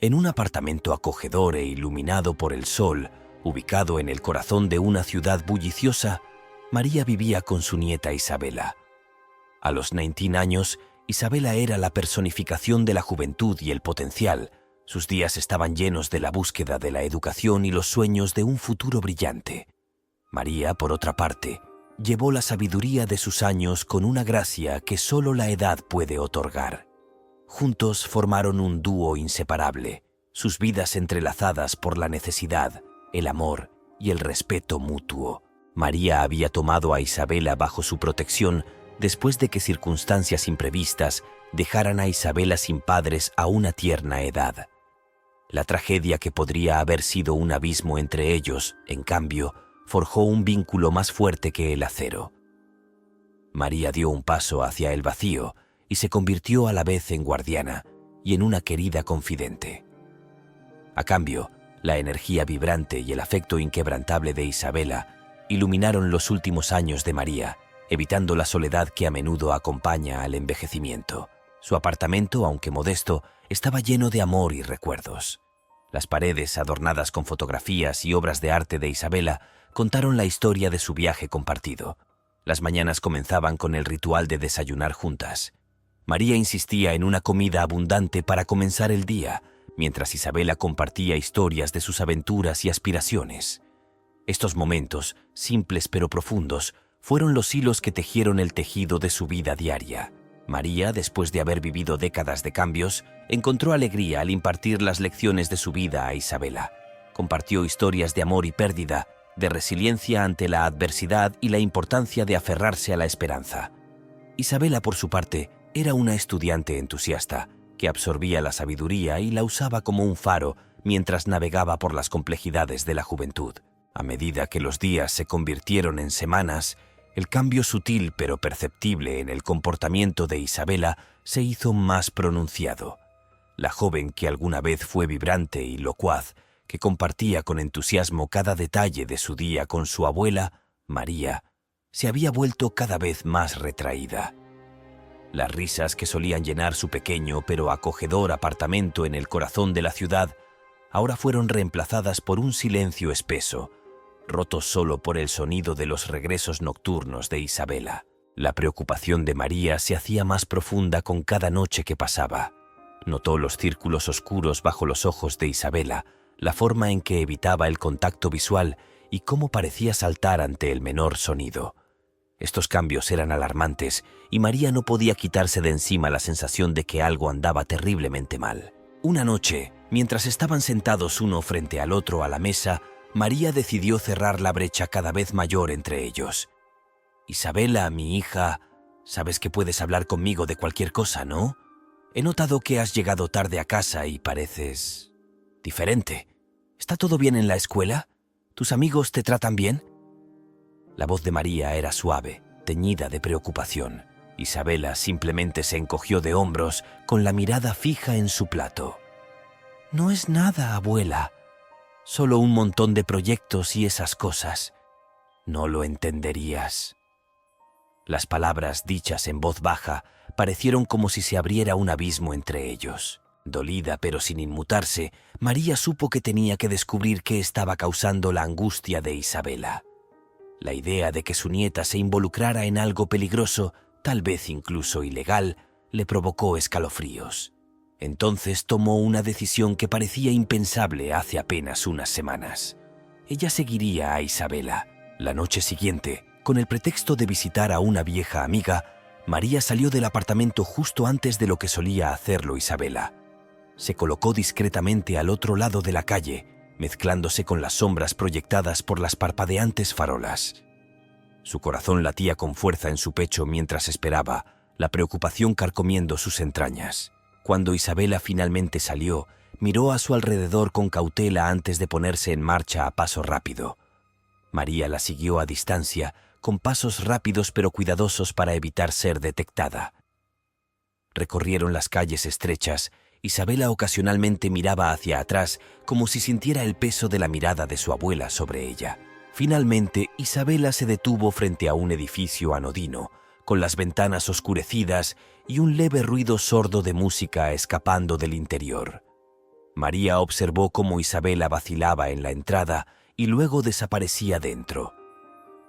En un apartamento acogedor e iluminado por el sol, ubicado en el corazón de una ciudad bulliciosa, María vivía con su nieta Isabela. A los 19 años, Isabela era la personificación de la juventud y el potencial. Sus días estaban llenos de la búsqueda de la educación y los sueños de un futuro brillante. María, por otra parte, llevó la sabiduría de sus años con una gracia que solo la edad puede otorgar. Juntos formaron un dúo inseparable, sus vidas entrelazadas por la necesidad, el amor y el respeto mutuo. María había tomado a Isabela bajo su protección después de que circunstancias imprevistas dejaran a Isabela sin padres a una tierna edad. La tragedia que podría haber sido un abismo entre ellos, en cambio, forjó un vínculo más fuerte que el acero. María dio un paso hacia el vacío y se convirtió a la vez en guardiana y en una querida confidente. A cambio, la energía vibrante y el afecto inquebrantable de Isabela iluminaron los últimos años de María, evitando la soledad que a menudo acompaña al envejecimiento. Su apartamento, aunque modesto, estaba lleno de amor y recuerdos. Las paredes, adornadas con fotografías y obras de arte de Isabela, contaron la historia de su viaje compartido. Las mañanas comenzaban con el ritual de desayunar juntas. María insistía en una comida abundante para comenzar el día, mientras Isabela compartía historias de sus aventuras y aspiraciones. Estos momentos, simples pero profundos, fueron los hilos que tejieron el tejido de su vida diaria. María, después de haber vivido décadas de cambios, encontró alegría al impartir las lecciones de su vida a Isabela. Compartió historias de amor y pérdida, de resiliencia ante la adversidad y la importancia de aferrarse a la esperanza. Isabela, por su parte, era una estudiante entusiasta que absorbía la sabiduría y la usaba como un faro mientras navegaba por las complejidades de la juventud. A medida que los días se convirtieron en semanas, el cambio sutil pero perceptible en el comportamiento de Isabela se hizo más pronunciado. La joven que alguna vez fue vibrante y locuaz, que compartía con entusiasmo cada detalle de su día con su abuela, María, se había vuelto cada vez más retraída. Las risas que solían llenar su pequeño pero acogedor apartamento en el corazón de la ciudad ahora fueron reemplazadas por un silencio espeso, roto solo por el sonido de los regresos nocturnos de Isabela. La preocupación de María se hacía más profunda con cada noche que pasaba. Notó los círculos oscuros bajo los ojos de Isabela, la forma en que evitaba el contacto visual y cómo parecía saltar ante el menor sonido. Estos cambios eran alarmantes y María no podía quitarse de encima la sensación de que algo andaba terriblemente mal. Una noche, mientras estaban sentados uno frente al otro a la mesa, María decidió cerrar la brecha cada vez mayor entre ellos. «Isabela, mi hija, sabes que puedes hablar conmigo de cualquier cosa, ¿no? He notado que has llegado tarde a casa y pareces diferente. ¿Está todo bien en la escuela? ¿Tus amigos te tratan bien?» La voz de María era suave, teñida de preocupación. Isabela simplemente se encogió de hombros, con la mirada fija en su plato. «No es nada, abuela. Solo un montón de proyectos y esas cosas. No lo entenderías». Las palabras, dichas en voz baja, parecieron como si se abriera un abismo entre ellos. Dolida pero sin inmutarse, María supo que tenía que descubrir qué estaba causando la angustia de Isabela. La idea de que su nieta se involucrara en algo peligroso, tal vez incluso ilegal, le provocó escalofríos. Entonces tomó una decisión que parecía impensable hace apenas unas semanas. Ella seguiría a Isabela. La noche siguiente, con el pretexto de visitar a una vieja amiga, María salió del apartamento justo antes de lo que solía hacerlo Isabela. Se colocó discretamente al otro lado de la calle, mezclándose con las sombras proyectadas por las parpadeantes farolas. Su corazón latía con fuerza en su pecho mientras esperaba, la preocupación carcomiendo sus entrañas. Cuando Isabela finalmente salió, miró a su alrededor con cautela antes de ponerse en marcha a paso rápido. María la siguió a distancia, con pasos rápidos pero cuidadosos para evitar ser detectada. Recorrieron las calles estrechas. Isabela ocasionalmente miraba hacia atrás como si sintiera el peso de la mirada de su abuela sobre ella. Finalmente, Isabela se detuvo frente a un edificio anodino, con las ventanas oscurecidas y un leve ruido sordo de música escapando del interior. María observó cómo Isabela vacilaba en la entrada y luego desaparecía dentro.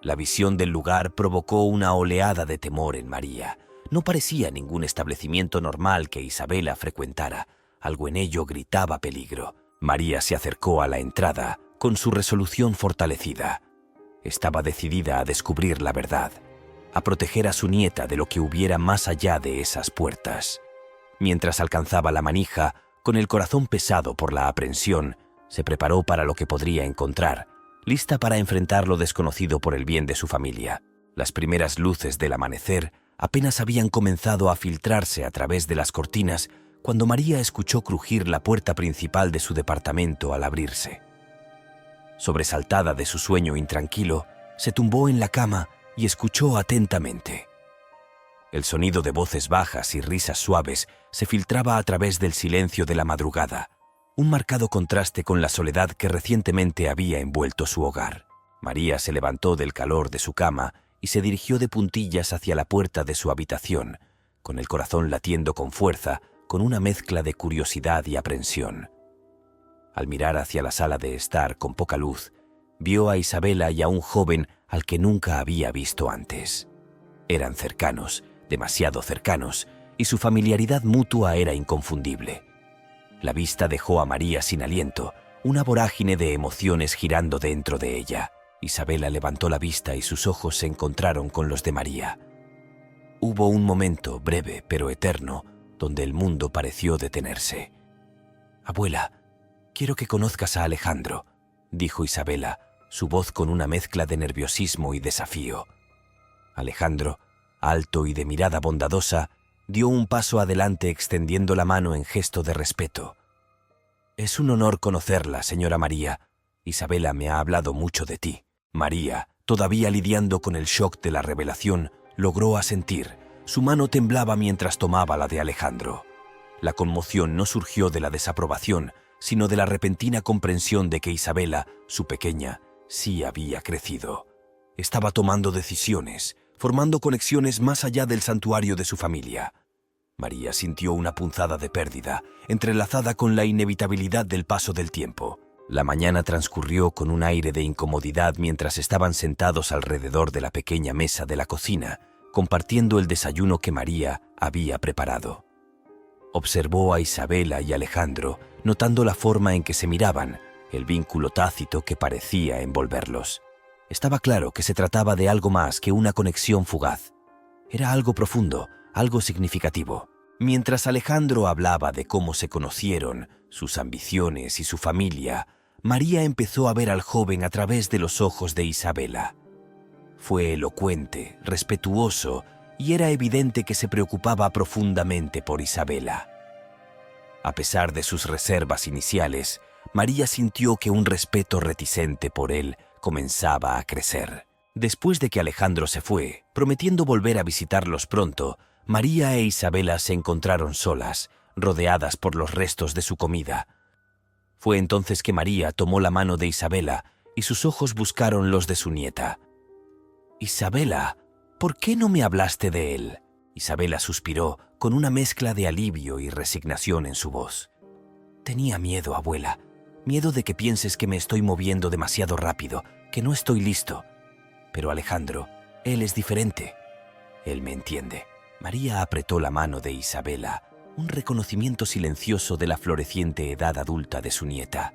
La visión del lugar provocó una oleada de temor en María. No parecía ningún establecimiento normal que Isabela frecuentara. Algo en ello gritaba peligro. María se acercó a la entrada con su resolución fortalecida. Estaba decidida a descubrir la verdad, a proteger a su nieta de lo que hubiera más allá de esas puertas. Mientras alcanzaba la manija, con el corazón pesado por la aprensión, se preparó para lo que podría encontrar, lista para enfrentar lo desconocido por el bien de su familia. Las primeras luces del amanecer apenas habían comenzado a filtrarse a través de las cortinas cuando María escuchó crujir la puerta principal de su departamento al abrirse. Sobresaltada de su sueño intranquilo, se tumbó en la cama y escuchó atentamente. El sonido de voces bajas y risas suaves se filtraba a través del silencio de la madrugada, un marcado contraste con la soledad que recientemente había envuelto su hogar. María se levantó del calor de su cama y se dirigió de puntillas hacia la puerta de su habitación, con el corazón latiendo con fuerza, con una mezcla de curiosidad y aprensión. Al mirar hacia la sala de estar con poca luz, vio a Isabela y a un joven al que nunca había visto antes. Eran cercanos, demasiado cercanos, y su familiaridad mutua era inconfundible. La vista dejó a María sin aliento, una vorágine de emociones girando dentro de ella. Isabela levantó la vista y sus ojos se encontraron con los de María. Hubo un momento, breve pero eterno, donde el mundo pareció detenerse. «Abuela, quiero que conozcas a Alejandro», dijo Isabela, su voz con una mezcla de nerviosismo y desafío. Alejandro, alto y de mirada bondadosa, dio un paso adelante extendiendo la mano en gesto de respeto. «Es un honor conocerla, señora María. Isabela me ha hablado mucho de ti». María, todavía lidiando con el shock de la revelación, logró asentir. Su mano temblaba mientras tomaba la de Alejandro. La conmoción no surgió de la desaprobación, sino de la repentina comprensión de que Isabela, su pequeña, sí había crecido. Estaba tomando decisiones, formando conexiones más allá del santuario de su familia. María sintió una punzada de pérdida, entrelazada con la inevitabilidad del paso del tiempo. La mañana transcurrió con un aire de incomodidad mientras estaban sentados alrededor de la pequeña mesa de la cocina, compartiendo el desayuno que María había preparado. Observó a Isabela y Alejandro, notando la forma en que se miraban, el vínculo tácito que parecía envolverlos. Estaba claro que se trataba de algo más que una conexión fugaz. Era algo profundo, algo significativo. Mientras Alejandro hablaba de cómo se conocieron, sus ambiciones y su familia, María empezó a ver al joven a través de los ojos de Isabela. Fue elocuente, respetuoso, y era evidente que se preocupaba profundamente por Isabela. A pesar de sus reservas iniciales, María sintió que un respeto reticente por él comenzaba a crecer. Después de que Alejandro se fue, prometiendo volver a visitarlos pronto, María e Isabela se encontraron solas, rodeadas por los restos de su comida. Fue entonces que María tomó la mano de Isabela y sus ojos buscaron los de su nieta. «Isabela, ¿por qué no me hablaste de él?». Isabela suspiró con una mezcla de alivio y resignación en su voz. «Tenía miedo, abuela. Miedo de que pienses que me estoy moviendo demasiado rápido, que no estoy listo. Pero Alejandro, él es diferente. Él me entiende». María apretó la mano de Isabela, un reconocimiento silencioso de la floreciente edad adulta de su nieta.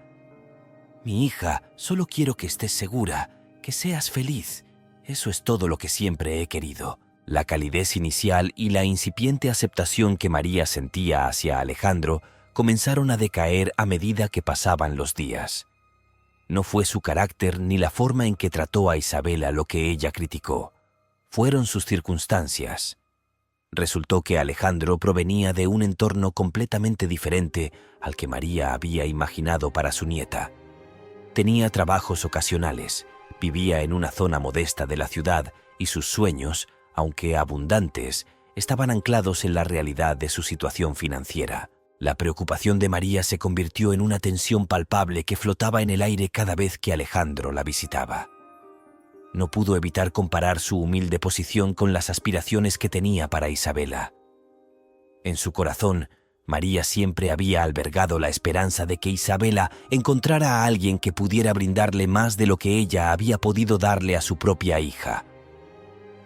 «Mi hija, solo quiero que estés segura, que seas feliz. Eso es todo lo que siempre he querido». La calidez inicial y la incipiente aceptación que María sentía hacia Alejandro comenzaron a decaer a medida que pasaban los días. No fue su carácter ni la forma en que trató a Isabela lo que ella criticó. Fueron sus circunstancias. Resultó que Alejandro provenía de un entorno completamente diferente al que María había imaginado para su nieta. Tenía trabajos ocasionales, vivía en una zona modesta de la ciudad y sus sueños, aunque abundantes, estaban anclados en la realidad de su situación financiera. La preocupación de María se convirtió en una tensión palpable que flotaba en el aire cada vez que Alejandro la visitaba. No pudo evitar comparar su humilde posición con las aspiraciones que tenía para Isabela. En su corazón, María siempre había albergado la esperanza de que Isabela encontrara a alguien que pudiera brindarle más de lo que ella había podido darle a su propia hija.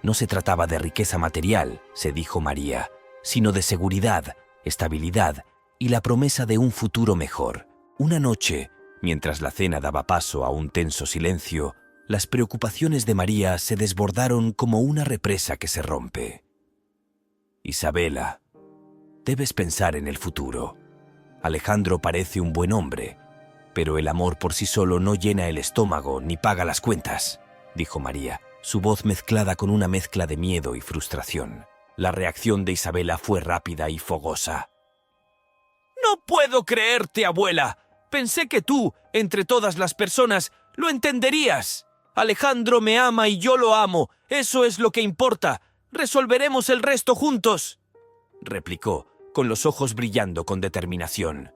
No se trataba de riqueza material, se dijo María, sino de seguridad, estabilidad y la promesa de un futuro mejor. Una noche, mientras la cena daba paso a un tenso silencio, las preocupaciones de María se desbordaron como una represa que se rompe. Isabela, debes pensar en el futuro. Alejandro parece un buen hombre, pero el amor por sí solo no llena el estómago ni paga las cuentas, dijo María, su voz mezclada con una mezcla de miedo y frustración. La reacción de Isabela fue rápida y fogosa. «No puedo creerte, abuela. Pensé que tú, entre todas las personas, lo entenderías. Alejandro me ama y yo lo amo. Eso es lo que importa. Resolveremos el resto juntos», replicó, con los ojos brillando con determinación.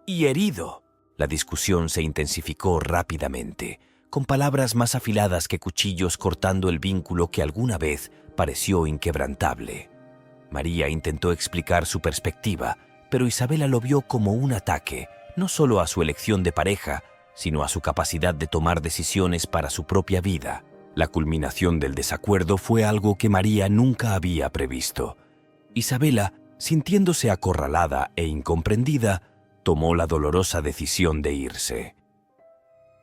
Y herido, la discusión se intensificó rápidamente, con palabras más afiladas que cuchillos cortando el vínculo que alguna vez pareció inquebrantable. María intentó explicar su perspectiva, pero Isabela lo vio como un ataque, no solo a su elección de pareja, sino a su capacidad de tomar decisiones para su propia vida. La culminación del desacuerdo fue algo que María nunca había previsto. Isabela, sintiéndose acorralada e incomprendida, tomó la dolorosa decisión de irse.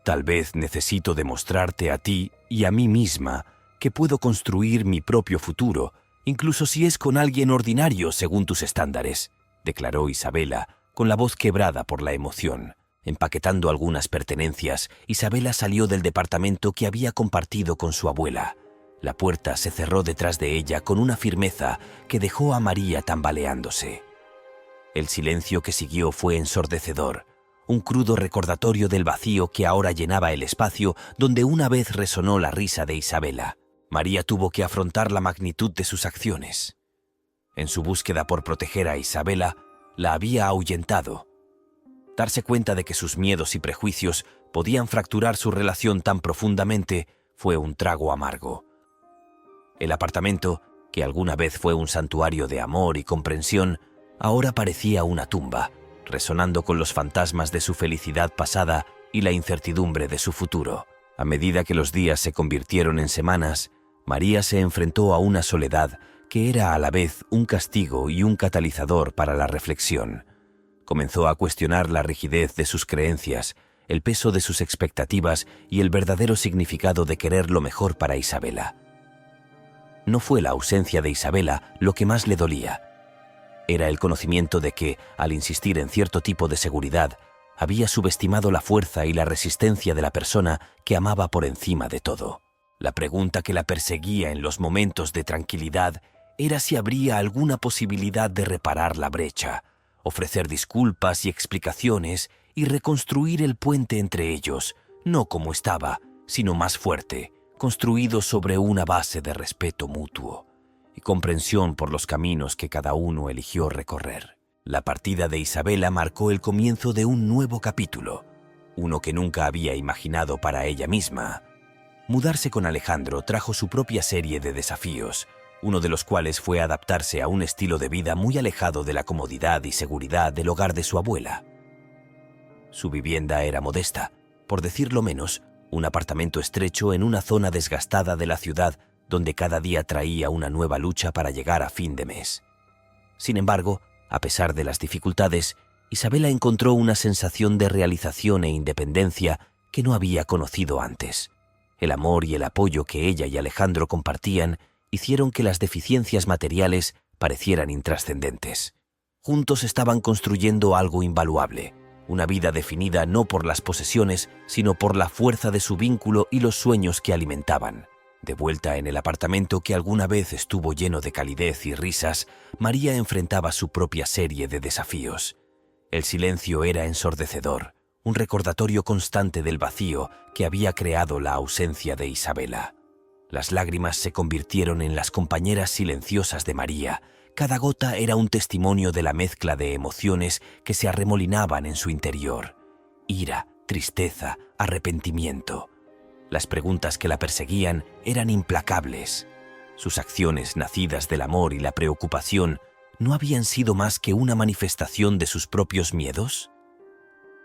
«Tal vez necesito demostrarte a ti y a mí misma que puedo construir mi propio futuro, incluso si es con alguien ordinario según tus estándares», declaró Isabela, con la voz quebrada por la emoción. Empaquetando algunas pertenencias, Isabela salió del departamento que había compartido con su abuela. La puerta se cerró detrás de ella con una firmeza que dejó a María tambaleándose. El silencio que siguió fue ensordecedor, un crudo recordatorio del vacío que ahora llenaba el espacio donde una vez resonó la risa de Isabela. María tuvo que afrontar la magnitud de sus acciones. En su búsqueda por proteger a Isabela, la había ahuyentado. Darse cuenta de que sus miedos y prejuicios podían fracturar su relación tan profundamente fue un trago amargo. El apartamento, que alguna vez fue un santuario de amor y comprensión, ahora parecía una tumba, resonando con los fantasmas de su felicidad pasada y la incertidumbre de su futuro. A medida que los días se convirtieron en semanas, María se enfrentó a una soledad que era a la vez un castigo y un catalizador para la reflexión. Comenzó a cuestionar la rigidez de sus creencias, el peso de sus expectativas y el verdadero significado de querer lo mejor para Isabela. No fue la ausencia de Isabela lo que más le dolía. Era el conocimiento de que, al insistir en cierto tipo de seguridad, había subestimado la fuerza y la resistencia de la persona que amaba por encima de todo. La pregunta que la perseguía en los momentos de tranquilidad era si habría alguna posibilidad de reparar la brecha, ofrecer disculpas y explicaciones y reconstruir el puente entre ellos, no como estaba, sino más fuerte, construido sobre una base de respeto mutuo y comprensión por los caminos que cada uno eligió recorrer. La partida de Isabela marcó el comienzo de un nuevo capítulo, uno que nunca había imaginado para ella misma. Mudarse con Alejandro trajo su propia serie de desafíos, uno de los cuales fue adaptarse a un estilo de vida muy alejado de la comodidad y seguridad del hogar de su abuela. Su vivienda era modesta, por decirlo menos, un apartamento estrecho en una zona desgastada de la ciudad donde cada día traía una nueva lucha para llegar a fin de mes. Sin embargo, a pesar de las dificultades, Isabela encontró una sensación de realización e independencia que no había conocido antes. El amor y el apoyo que ella y Alejandro compartían hicieron que las deficiencias materiales parecieran intrascendentes. Juntos estaban construyendo algo invaluable, una vida definida no por las posesiones, sino por la fuerza de su vínculo y los sueños que alimentaban. De vuelta en el apartamento que alguna vez estuvo lleno de calidez y risas, María enfrentaba su propia serie de desafíos. El silencio era ensordecedor, un recordatorio constante del vacío que había creado la ausencia de Isabela. Las lágrimas se convirtieron en las compañeras silenciosas de María. Cada gota era un testimonio de la mezcla de emociones que se arremolinaban en su interior. Ira, tristeza, arrepentimiento. Las preguntas que la perseguían eran implacables. Sus acciones, nacidas del amor y la preocupación, no habían sido más que una manifestación de sus propios miedos?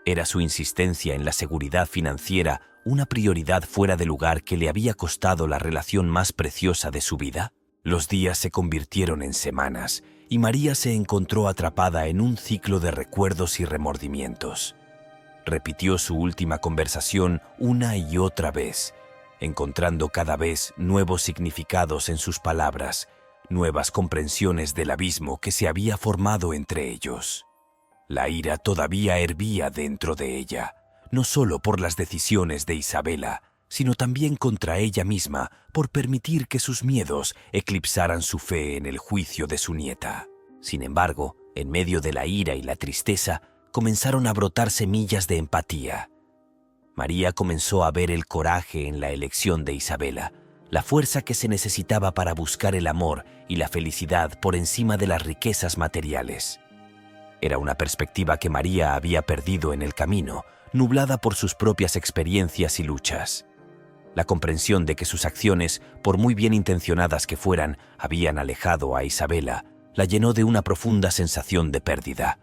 ¿Era su insistencia en la seguridad financiera una prioridad fuera de lugar que le había costado la relación más preciosa de su vida? Los días se convirtieron en semanas y María se encontró atrapada en un ciclo de recuerdos y remordimientos. Repitió su última conversación una y otra vez, encontrando cada vez nuevos significados en sus palabras, nuevas comprensiones del abismo que se había formado entre ellos. La ira todavía hervía dentro de ella, no solo por las decisiones de Isabela, sino también contra ella misma por permitir que sus miedos eclipsaran su fe en el juicio de su nieta. Sin embargo, en medio de la ira y la tristeza, comenzaron a brotar semillas de empatía. María comenzó a ver el coraje en la elección de Isabela, la fuerza que se necesitaba para buscar el amor y la felicidad por encima de las riquezas materiales. Era una perspectiva que María había perdido en el camino, nublada por sus propias experiencias y luchas. La comprensión de que sus acciones, por muy bien intencionadas que fueran, habían alejado a Isabela, la llenó de una profunda sensación de pérdida.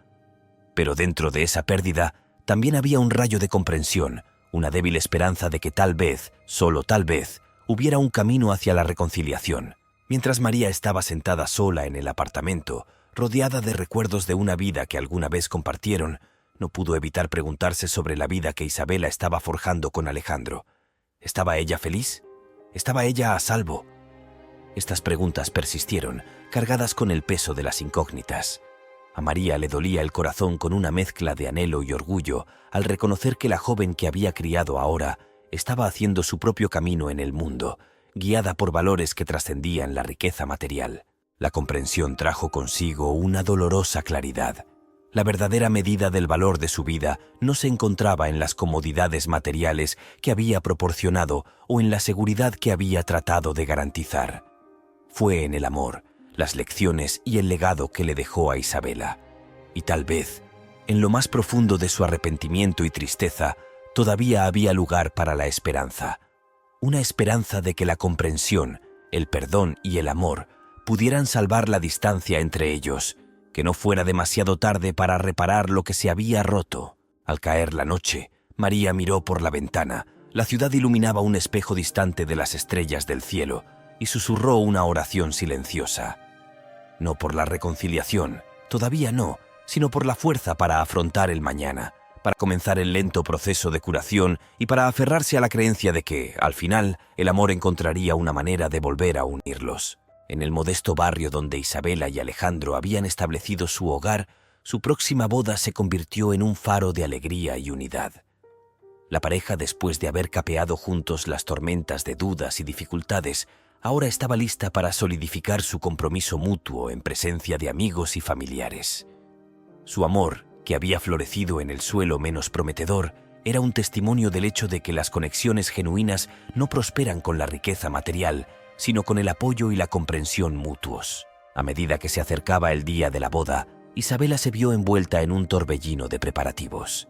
Pero dentro de esa pérdida también había un rayo de comprensión, una débil esperanza de que tal vez, solo tal vez, hubiera un camino hacia la reconciliación. Mientras María estaba sentada sola en el apartamento, rodeada de recuerdos de una vida que alguna vez compartieron, no pudo evitar preguntarse sobre la vida que Isabela estaba forjando con Alejandro. ¿Estaba ella feliz? ¿Estaba ella a salvo? Estas preguntas persistieron, cargadas con el peso de las incógnitas. A María le dolía el corazón con una mezcla de anhelo y orgullo al reconocer que la joven que había criado ahora estaba haciendo su propio camino en el mundo, guiada por valores que trascendían la riqueza material. La comprensión trajo consigo una dolorosa claridad. La verdadera medida del valor de su vida no se encontraba en las comodidades materiales que había proporcionado o en la seguridad que había tratado de garantizar. Fue en el amor, las lecciones y el legado que le dejó a Isabela. Y tal vez, en lo más profundo de su arrepentimiento y tristeza, todavía había lugar para la esperanza. Una esperanza de que la comprensión, el perdón y el amor pudieran salvar la distancia entre ellos, que no fuera demasiado tarde para reparar lo que se había roto. Al caer la noche, María miró por la ventana. La ciudad iluminaba un espejo distante de las estrellas del cielo y susurró una oración silenciosa. No por la reconciliación, todavía no, sino por la fuerza para afrontar el mañana, para comenzar el lento proceso de curación y para aferrarse a la creencia de que, al final, el amor encontraría una manera de volver a unirlos. En el modesto barrio donde Isabela y Alejandro habían establecido su hogar, su próxima boda se convirtió en un faro de alegría y unidad. La pareja, después de haber capeado juntos las tormentas de dudas y dificultades, ahora estaba lista para solidificar su compromiso mutuo en presencia de amigos y familiares. Su amor, que había florecido en el suelo menos prometedor, era un testimonio del hecho de que las conexiones genuinas no prosperan con la riqueza material, sino con el apoyo y la comprensión mutuos. A medida que se acercaba el día de la boda, Isabela se vio envuelta en un torbellino de preparativos.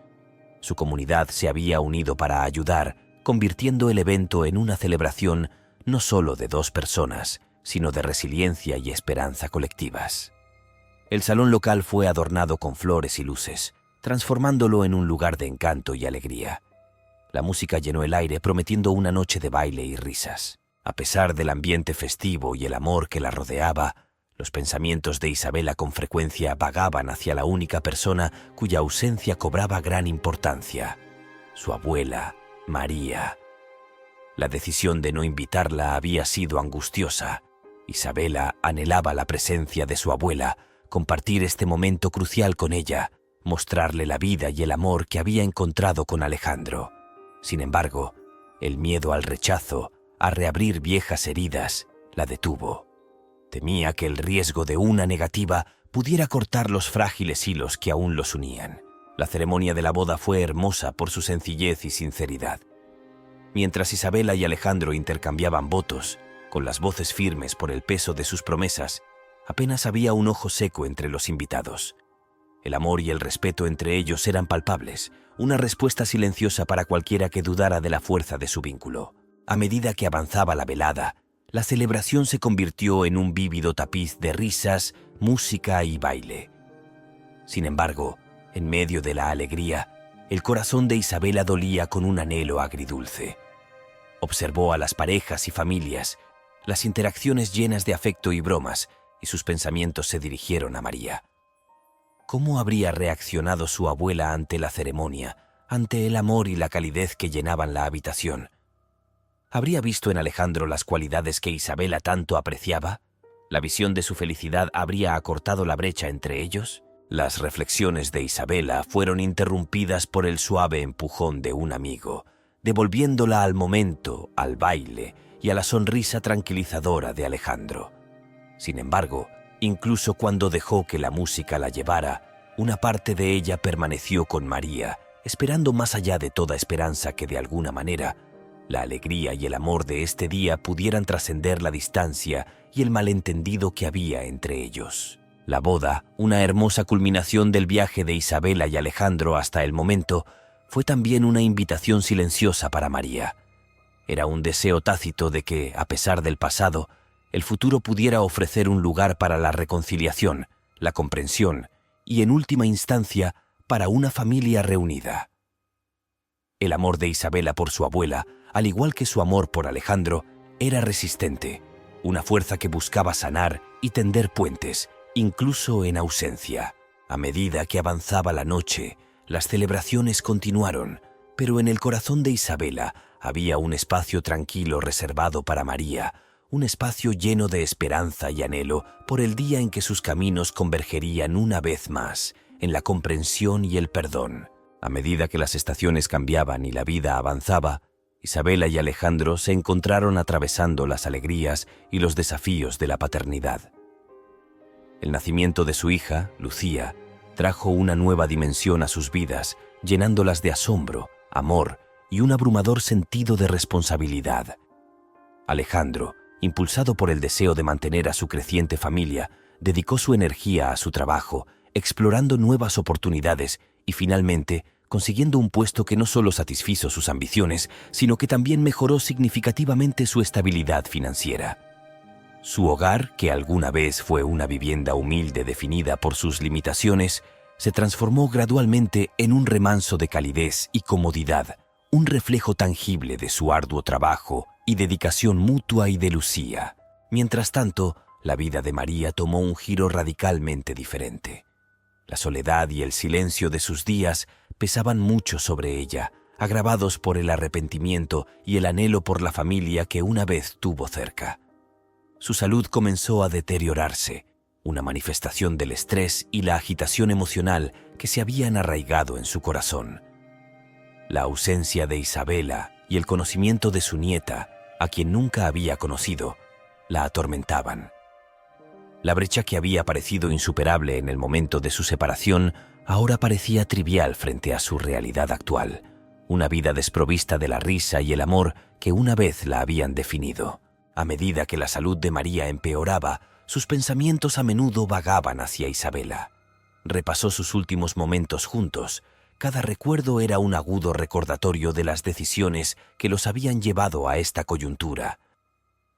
Su comunidad se había unido para ayudar, convirtiendo el evento en una celebración no solo de dos personas, sino de resiliencia y esperanza colectivas. El salón local fue adornado con flores y luces, transformándolo en un lugar de encanto y alegría. La música llenó el aire prometiendo una noche de baile y risas. A pesar del ambiente festivo y el amor que la rodeaba, los pensamientos de Isabela con frecuencia vagaban hacia la única persona cuya ausencia cobraba gran importancia: su abuela, María. La decisión de no invitarla había sido angustiosa. Isabela anhelaba la presencia de su abuela, compartir este momento crucial con ella, mostrarle la vida y el amor que había encontrado con Alejandro. Sin embargo, el miedo al rechazo, a reabrir viejas heridas, la detuvo. Temía que el riesgo de una negativa pudiera cortar los frágiles hilos que aún los unían. La ceremonia de la boda fue hermosa por su sencillez y sinceridad. Mientras Isabela y Alejandro intercambiaban votos, con las voces firmes por el peso de sus promesas, apenas había un ojo seco entre los invitados. El amor y el respeto entre ellos eran palpables, una respuesta silenciosa para cualquiera que dudara de la fuerza de su vínculo. A medida que avanzaba la velada, la celebración se convirtió en un vívido tapiz de risas, música y baile. Sin embargo, en medio de la alegría, el corazón de Isabela dolía con un anhelo agridulce. Observó a las parejas y familias, las interacciones llenas de afecto y bromas, y sus pensamientos se dirigieron a María. ¿Cómo habría reaccionado su abuela ante la ceremonia, ante el amor y la calidez que llenaban la habitación? ¿Habría visto en Alejandro las cualidades que Isabela tanto apreciaba? ¿La visión de su felicidad habría acortado la brecha entre ellos? Las reflexiones de Isabela fueron interrumpidas por el suave empujón de un amigo, devolviéndola al momento, al baile y a la sonrisa tranquilizadora de Alejandro. Sin embargo, incluso cuando dejó que la música la llevara, una parte de ella permaneció con María, esperando más allá de toda esperanza que de alguna manera la alegría y el amor de este día pudieran trascender la distancia y el malentendido que había entre ellos. La boda, una hermosa culminación del viaje de Isabela y Alejandro hasta el momento, fue también una invitación silenciosa para María. Era un deseo tácito de que, a pesar del pasado, el futuro pudiera ofrecer un lugar para la reconciliación, la comprensión y, en última instancia, para una familia reunida. El amor de Isabela por su abuela, al igual que su amor por Alejandro, era resistente, una fuerza que buscaba sanar y tender puentes, incluso en ausencia. A medida que avanzaba la noche, las celebraciones continuaron, pero en el corazón de Isabela había un espacio tranquilo reservado para María, un espacio lleno de esperanza y anhelo por el día en que sus caminos convergerían una vez más en la comprensión y el perdón. A medida que las estaciones cambiaban y la vida avanzaba, Isabela y Alejandro se encontraron atravesando las alegrías y los desafíos de la paternidad. El nacimiento de su hija, Lucía, trajo una nueva dimensión a sus vidas, llenándolas de asombro, amor y un abrumador sentido de responsabilidad. Alejandro, impulsado por el deseo de mantener a su creciente familia, dedicó su energía a su trabajo, explorando nuevas oportunidades y finalmente consiguiendo un puesto que no solo satisfizo sus ambiciones, sino que también mejoró significativamente su estabilidad financiera. Su hogar, que alguna vez fue una vivienda humilde definida por sus limitaciones, se transformó gradualmente en un remanso de calidez y comodidad, un reflejo tangible de su arduo trabajo y dedicación mutua y de Lucía. Mientras tanto, la vida de María tomó un giro radicalmente diferente. La soledad y el silencio de sus días pesaban mucho sobre ella, agravados por el arrepentimiento y el anhelo por la familia que una vez tuvo cerca. Su salud comenzó a deteriorarse, una manifestación del estrés y la agitación emocional que se habían arraigado en su corazón. La ausencia de Isabela y el conocimiento de su nieta, a quien nunca había conocido, la atormentaban. La brecha que había parecido insuperable en el momento de su separación ahora parecía trivial frente a su realidad actual, una vida desprovista de la risa y el amor que una vez la habían definido. A medida que la salud de María empeoraba, sus pensamientos a menudo vagaban hacia Isabela. Repasó sus últimos momentos juntos. Cada recuerdo era un agudo recordatorio de las decisiones que los habían llevado a esta coyuntura.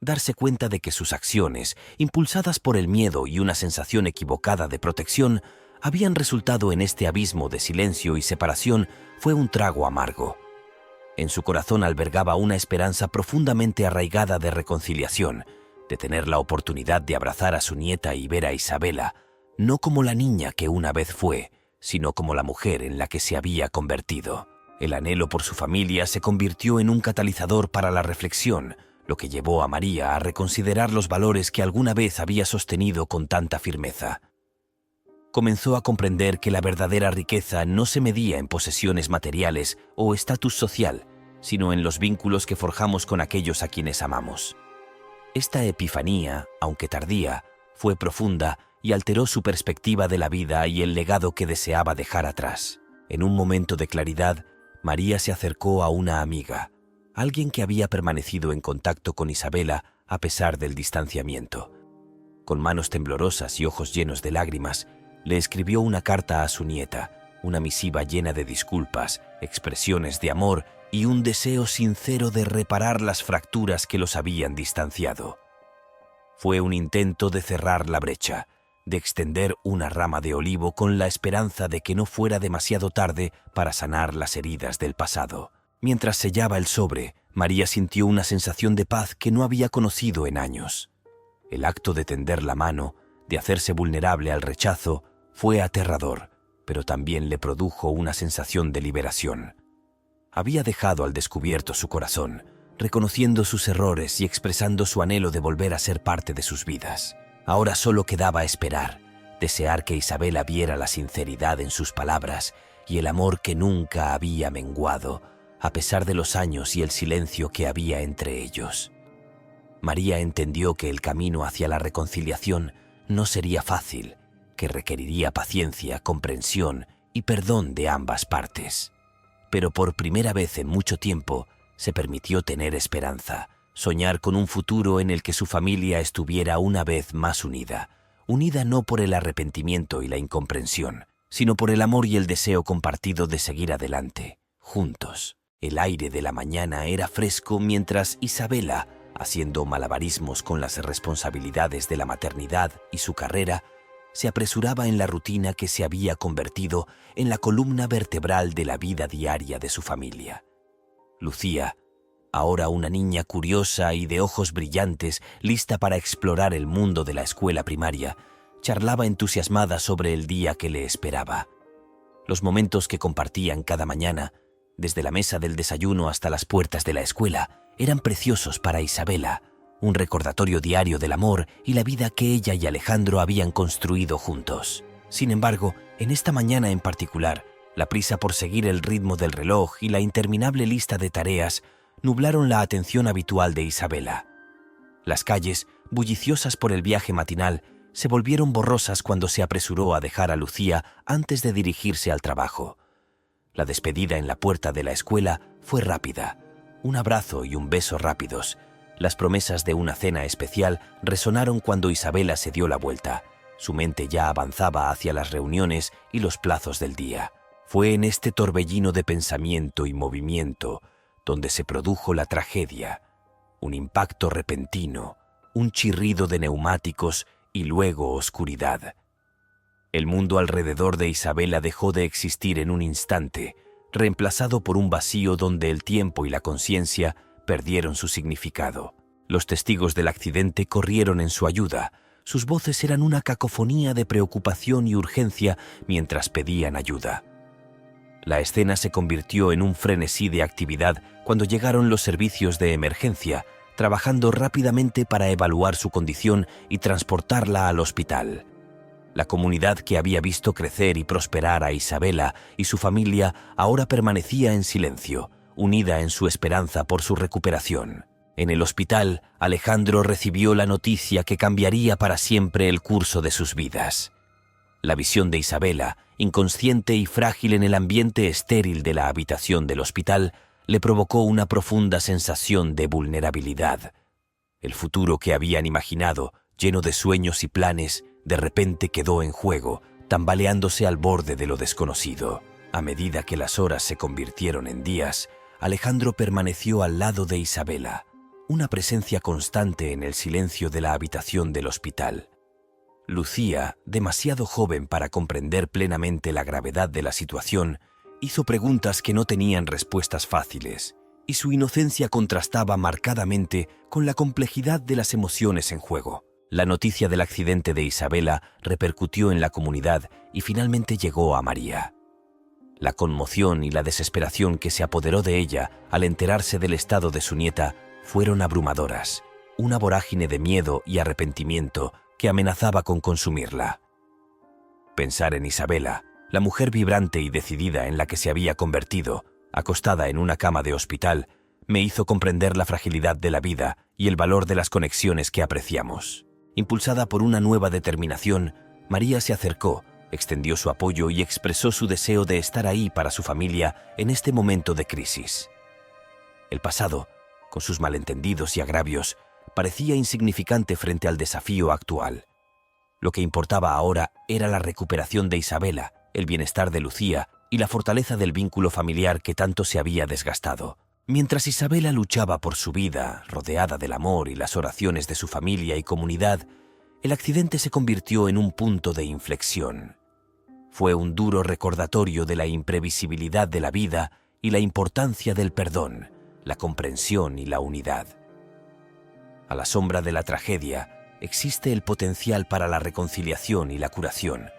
Darse cuenta de que sus acciones, impulsadas por el miedo y una sensación equivocada de protección, habían resultado en este abismo de silencio y separación fue un trago amargo. En su corazón albergaba una esperanza profundamente arraigada de reconciliación, de tener la oportunidad de abrazar a su nieta y ver a Isabela, no como la niña que una vez fue, sino como la mujer en la que se había convertido. El anhelo por su familia se convirtió en un catalizador para la reflexión, lo que llevó a María a reconsiderar los valores que alguna vez había sostenido con tanta firmeza. Comenzó a comprender que la verdadera riqueza no se medía en posesiones materiales o estatus social, sino en los vínculos que forjamos con aquellos a quienes amamos. Esta epifanía, aunque tardía, fue profunda y alteró su perspectiva de la vida y el legado que deseaba dejar atrás. En un momento de claridad, María se acercó a una amiga, alguien que había permanecido en contacto con Isabela a pesar del distanciamiento. Con manos temblorosas y ojos llenos de lágrimas, le escribió una carta a su nieta, una misiva llena de disculpas, expresiones de amor y un deseo sincero de reparar las fracturas que los habían distanciado. Fue un intento de cerrar la brecha, de extender una rama de olivo con la esperanza de que no fuera demasiado tarde para sanar las heridas del pasado. Mientras sellaba el sobre, María sintió una sensación de paz que no había conocido en años. El acto de tender la mano, de hacerse vulnerable al rechazo, fue aterrador, pero también le produjo una sensación de liberación. Había dejado al descubierto su corazón, reconociendo sus errores y expresando su anhelo de volver a ser parte de sus vidas. Ahora solo quedaba esperar, desear que Isabela viera la sinceridad en sus palabras y el amor que nunca había menguado, a pesar de los años y el silencio que había entre ellos. María entendió que el camino hacia la reconciliación no sería fácil, que requeriría paciencia, comprensión y perdón de ambas partes. Pero por primera vez en mucho tiempo se permitió tener esperanza, soñar con un futuro en el que su familia estuviera una vez más unida, unida no por el arrepentimiento y la incomprensión, sino por el amor y el deseo compartido de seguir adelante, juntos. El aire de la mañana era fresco mientras Isabela, haciendo malabarismos con las responsabilidades de la maternidad y su carrera, se apresuraba en la rutina que se había convertido en la columna vertebral de la vida diaria de su familia. Lucía, ahora una niña curiosa y de ojos brillantes, lista para explorar el mundo de la escuela primaria, charlaba entusiasmada sobre el día que le esperaba. Los momentos que compartían cada mañana, desde la mesa del desayuno hasta las puertas de la escuela, eran preciosos para Isabela, un recordatorio diario del amor y la vida que ella y Alejandro habían construido juntos. Sin embargo, en esta mañana en particular, la prisa por seguir el ritmo del reloj y la interminable lista de tareas nublaron la atención habitual de Isabela. Las calles, bulliciosas por el viaje matinal, se volvieron borrosas cuando se apresuró a dejar a Lucía antes de dirigirse al trabajo. La despedida en la puerta de la escuela fue rápida. Un abrazo y un beso rápidos. Las promesas de una cena especial resonaron cuando Isabela se dio la vuelta. Su mente ya avanzaba hacia las reuniones y los plazos del día. Fue en este torbellino de pensamiento y movimiento donde se produjo la tragedia. Un impacto repentino, un chirrido de neumáticos y luego oscuridad. El mundo alrededor de Isabela dejó de existir en un instante, reemplazado por un vacío donde el tiempo y la conciencia perdieron su significado. Los testigos del accidente corrieron en su ayuda. Sus voces eran una cacofonía de preocupación y urgencia mientras pedían ayuda. La escena se convirtió en un frenesí de actividad cuando llegaron los servicios de emergencia, trabajando rápidamente para evaluar su condición y transportarla al hospital. La comunidad que había visto crecer y prosperar a Isabela y su familia ahora permanecía en silencio, unida en su esperanza por su recuperación. En el hospital, Alejandro recibió la noticia que cambiaría para siempre el curso de sus vidas. La visión de Isabela, inconsciente y frágil en el ambiente estéril de la habitación del hospital, le provocó una profunda sensación de vulnerabilidad. El futuro que habían imaginado, lleno de sueños y planes, de repente quedó en juego, tambaleándose al borde de lo desconocido. A medida que las horas se convirtieron en días, Alejandro permaneció al lado de Isabela, una presencia constante en el silencio de la habitación del hospital. Lucía, demasiado joven para comprender plenamente la gravedad de la situación, hizo preguntas que no tenían respuestas fáciles, y su inocencia contrastaba marcadamente con la complejidad de las emociones en juego. La noticia del accidente de Isabela repercutió en la comunidad y finalmente llegó a María. La conmoción y la desesperación que se apoderó de ella al enterarse del estado de su nieta fueron abrumadoras, una vorágine de miedo y arrepentimiento que amenazaba con consumirla. Pensar en Isabela, la mujer vibrante y decidida en la que se había convertido, acostada en una cama de hospital, me hizo comprender la fragilidad de la vida y el valor de las conexiones que apreciamos. Impulsada por una nueva determinación, María se acercó, extendió su apoyo y expresó su deseo de estar ahí para su familia en este momento de crisis. El pasado, con sus malentendidos y agravios, parecía insignificante frente al desafío actual. Lo que importaba ahora era la recuperación de Isabela, el bienestar de Lucía y la fortaleza del vínculo familiar que tanto se había desgastado. Mientras Isabela luchaba por su vida, rodeada del amor y las oraciones de su familia y comunidad, el accidente se convirtió en un punto de inflexión. Fue un duro recordatorio de la imprevisibilidad de la vida y la importancia del perdón, la comprensión y la unidad. A la sombra de la tragedia existe el potencial para la reconciliación y la curación,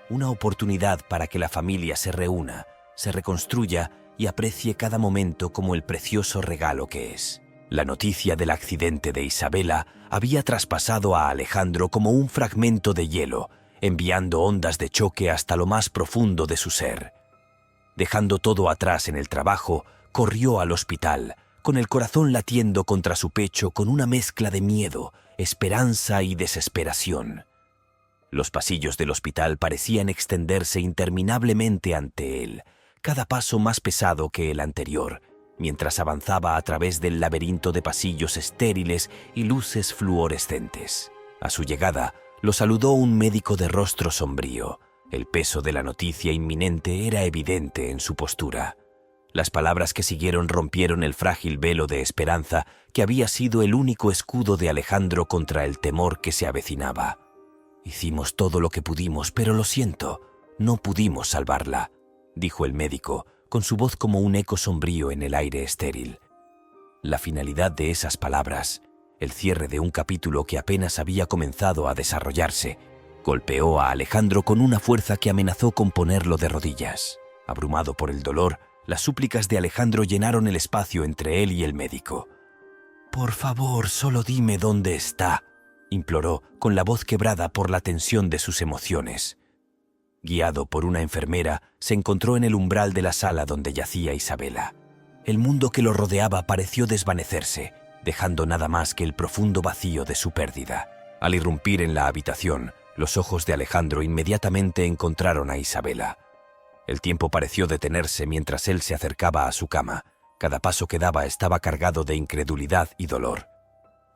una oportunidad para que la familia se reúna, se reconstruya y aprecie cada momento como el precioso regalo que es. La noticia del accidente de Isabela había traspasado a Alejandro como un fragmento de hielo, enviando ondas de choque hasta lo más profundo de su ser. Dejando todo atrás en el trabajo, corrió al hospital, con el corazón latiendo contra su pecho con una mezcla de miedo, esperanza y desesperación. Los pasillos del hospital parecían extenderse interminablemente ante él, cada paso más pesado que el anterior, mientras avanzaba a través del laberinto de pasillos estériles y luces fluorescentes. A su llegada, lo saludó un médico de rostro sombrío. El peso de la noticia inminente era evidente en su postura. Las palabras que siguieron rompieron el frágil velo de esperanza que había sido el único escudo de Alejandro contra el temor que se avecinaba. «Hicimos todo lo que pudimos, pero lo siento, no pudimos salvarla», dijo el médico, con su voz como un eco sombrío en el aire estéril. La finalidad de esas palabras, el cierre de un capítulo que apenas había comenzado a desarrollarse, golpeó a Alejandro con una fuerza que amenazó con ponerlo de rodillas. Abrumado por el dolor, las súplicas de Alejandro llenaron el espacio entre él y el médico. «Por favor, solo dime dónde está», imploró, con la voz quebrada por la tensión de sus emociones. Guiado por una enfermera, se encontró en el umbral de la sala donde yacía Isabela. El mundo que lo rodeaba pareció desvanecerse, dejando nada más que el profundo vacío de su pérdida. Al irrumpir en la habitación, los ojos de Alejandro inmediatamente encontraron a Isabela. El tiempo pareció detenerse mientras él se acercaba a su cama. Cada paso que daba estaba cargado de incredulidad y dolor.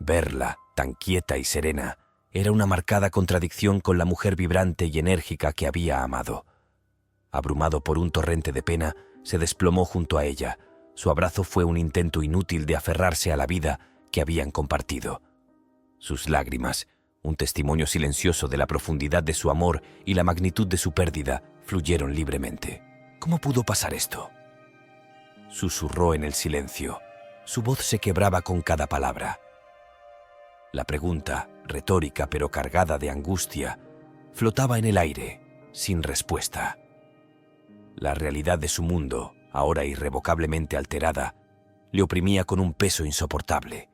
Verla, tan quieta y serena, era una marcada contradicción con la mujer vibrante y enérgica que había amado. Abrumado por un torrente de pena, se desplomó junto a ella. Su abrazo fue un intento inútil de aferrarse a la vida que habían compartido. Sus lágrimas, un testimonio silencioso de la profundidad de su amor y la magnitud de su pérdida, fluyeron libremente. ¿Cómo pudo pasar esto?, susurró en el silencio. Su voz se quebraba con cada palabra. La pregunta, retórica pero cargada de angustia, flotaba en el aire, sin respuesta. La realidad de su mundo, ahora irrevocablemente alterada, le oprimía con un peso insoportable.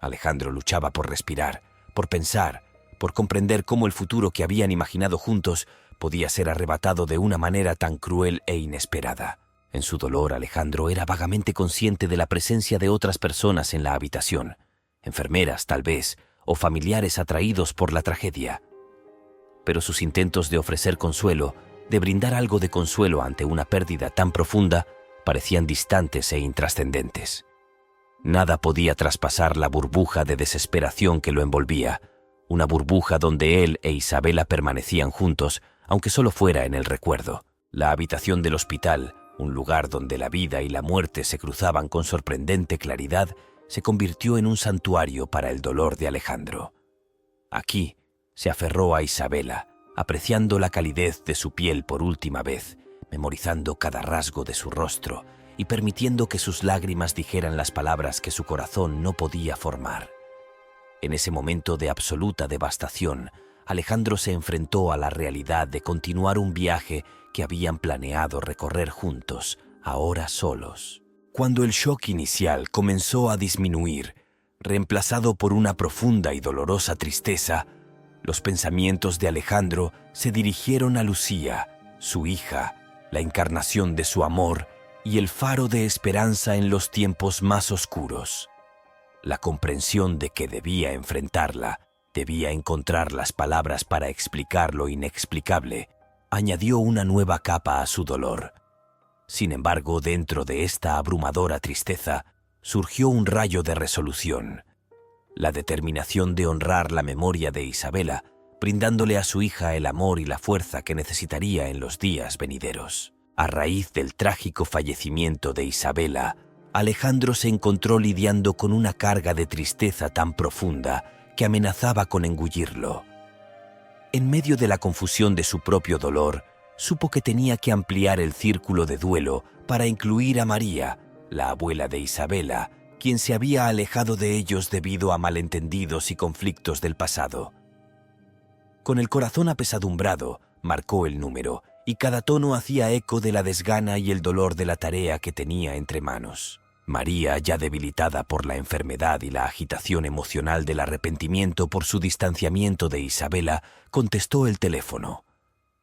Alejandro luchaba por respirar, por pensar, por comprender cómo el futuro que habían imaginado juntos podía ser arrebatado de una manera tan cruel e inesperada. En su dolor, Alejandro era vagamente consciente de la presencia de otras personas en la habitación, enfermeras tal vez, o familiares atraídos por la tragedia. Pero sus intentos de ofrecer consuelo, de brindar algo de consuelo ante una pérdida tan profunda, parecían distantes e intrascendentes. Nada podía traspasar la burbuja de desesperación que lo envolvía, una burbuja donde él e Isabela permanecían juntos, aunque solo fuera en el recuerdo. La habitación del hospital, un lugar donde la vida y la muerte se cruzaban con sorprendente claridad, se convirtió en un santuario para el dolor de Alejandro. Aquí se aferró a Isabela, apreciando la calidez de su piel por última vez, memorizando cada rasgo de su rostro y permitiendo que sus lágrimas dijeran las palabras que su corazón no podía formar. En ese momento de absoluta devastación, Alejandro se enfrentó a la realidad de continuar un viaje que habían planeado recorrer juntos, ahora solos. Cuando el shock inicial comenzó a disminuir, reemplazado por una profunda y dolorosa tristeza, los pensamientos de Alejandro se dirigieron a Lucía, su hija, la encarnación de su amor y el faro de esperanza en los tiempos más oscuros. La comprensión de que debía enfrentarla, debía encontrar las palabras para explicar lo inexplicable, añadió una nueva capa a su dolor. Sin embargo, dentro de esta abrumadora tristeza, surgió un rayo de resolución. La determinación de honrar la memoria de Isabela, brindándole a su hija el amor y la fuerza que necesitaría en los días venideros. A raíz del trágico fallecimiento de Isabela, Alejandro se encontró lidiando con una carga de tristeza tan profunda que amenazaba con engullirlo. En medio de la confusión de su propio dolor, supo que tenía que ampliar el círculo de duelo para incluir a María, la abuela de Isabela, quien se había alejado de ellos debido a malentendidos y conflictos del pasado. Con el corazón apesadumbrado, marcó el número, y cada tono hacía eco de la desgana y el dolor de la tarea que tenía entre manos. María, ya debilitada por la enfermedad y la agitación emocional del arrepentimiento por su distanciamiento de Isabela, contestó el teléfono.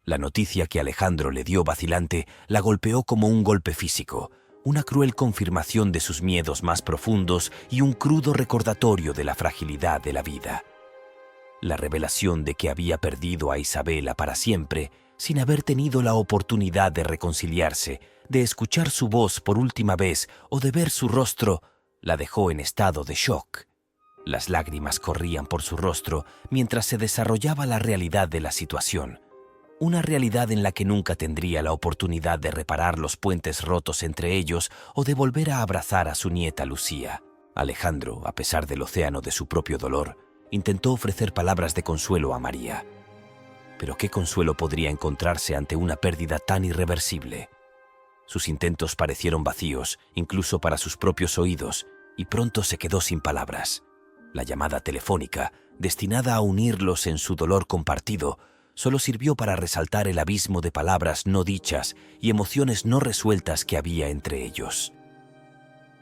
La noticia que Alejandro le dio vacilante la golpeó como un golpe físico, una cruel confirmación de sus miedos más profundos y un crudo recordatorio de la fragilidad de la vida. La revelación de que había perdido a Isabela para siempre, sin haber tenido la oportunidad de reconciliarse, de escuchar su voz por última vez o de ver su rostro, la dejó en estado de shock. Las lágrimas corrían por su rostro mientras se desarrollaba la realidad de la situación. Una realidad en la que nunca tendría la oportunidad de reparar los puentes rotos entre ellos o de volver a abrazar a su nieta Lucía. Alejandro, a pesar del océano de su propio dolor, intentó ofrecer palabras de consuelo a María. Pero ¿qué consuelo podría encontrarse ante una pérdida tan irreversible? Sus intentos parecieron vacíos, incluso para sus propios oídos, y pronto se quedó sin palabras. La llamada telefónica, destinada a unirlos en su dolor compartido, solo sirvió para resaltar el abismo de palabras no dichas y emociones no resueltas que había entre ellos.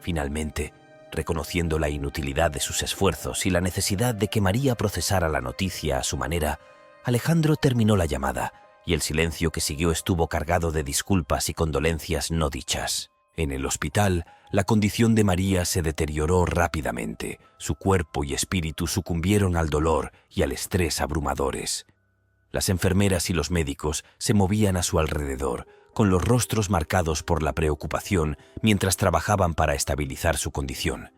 Finalmente, reconociendo la inutilidad de sus esfuerzos y la necesidad de que María procesara la noticia a su manera, Alejandro terminó la llamada, y el silencio que siguió estuvo cargado de disculpas y condolencias no dichas. En el hospital, la condición de María se deterioró rápidamente. Su cuerpo y espíritu sucumbieron al dolor y al estrés abrumadores. Las enfermeras y los médicos se movían a su alrededor, con los rostros marcados por la preocupación mientras trabajaban para estabilizar su condición.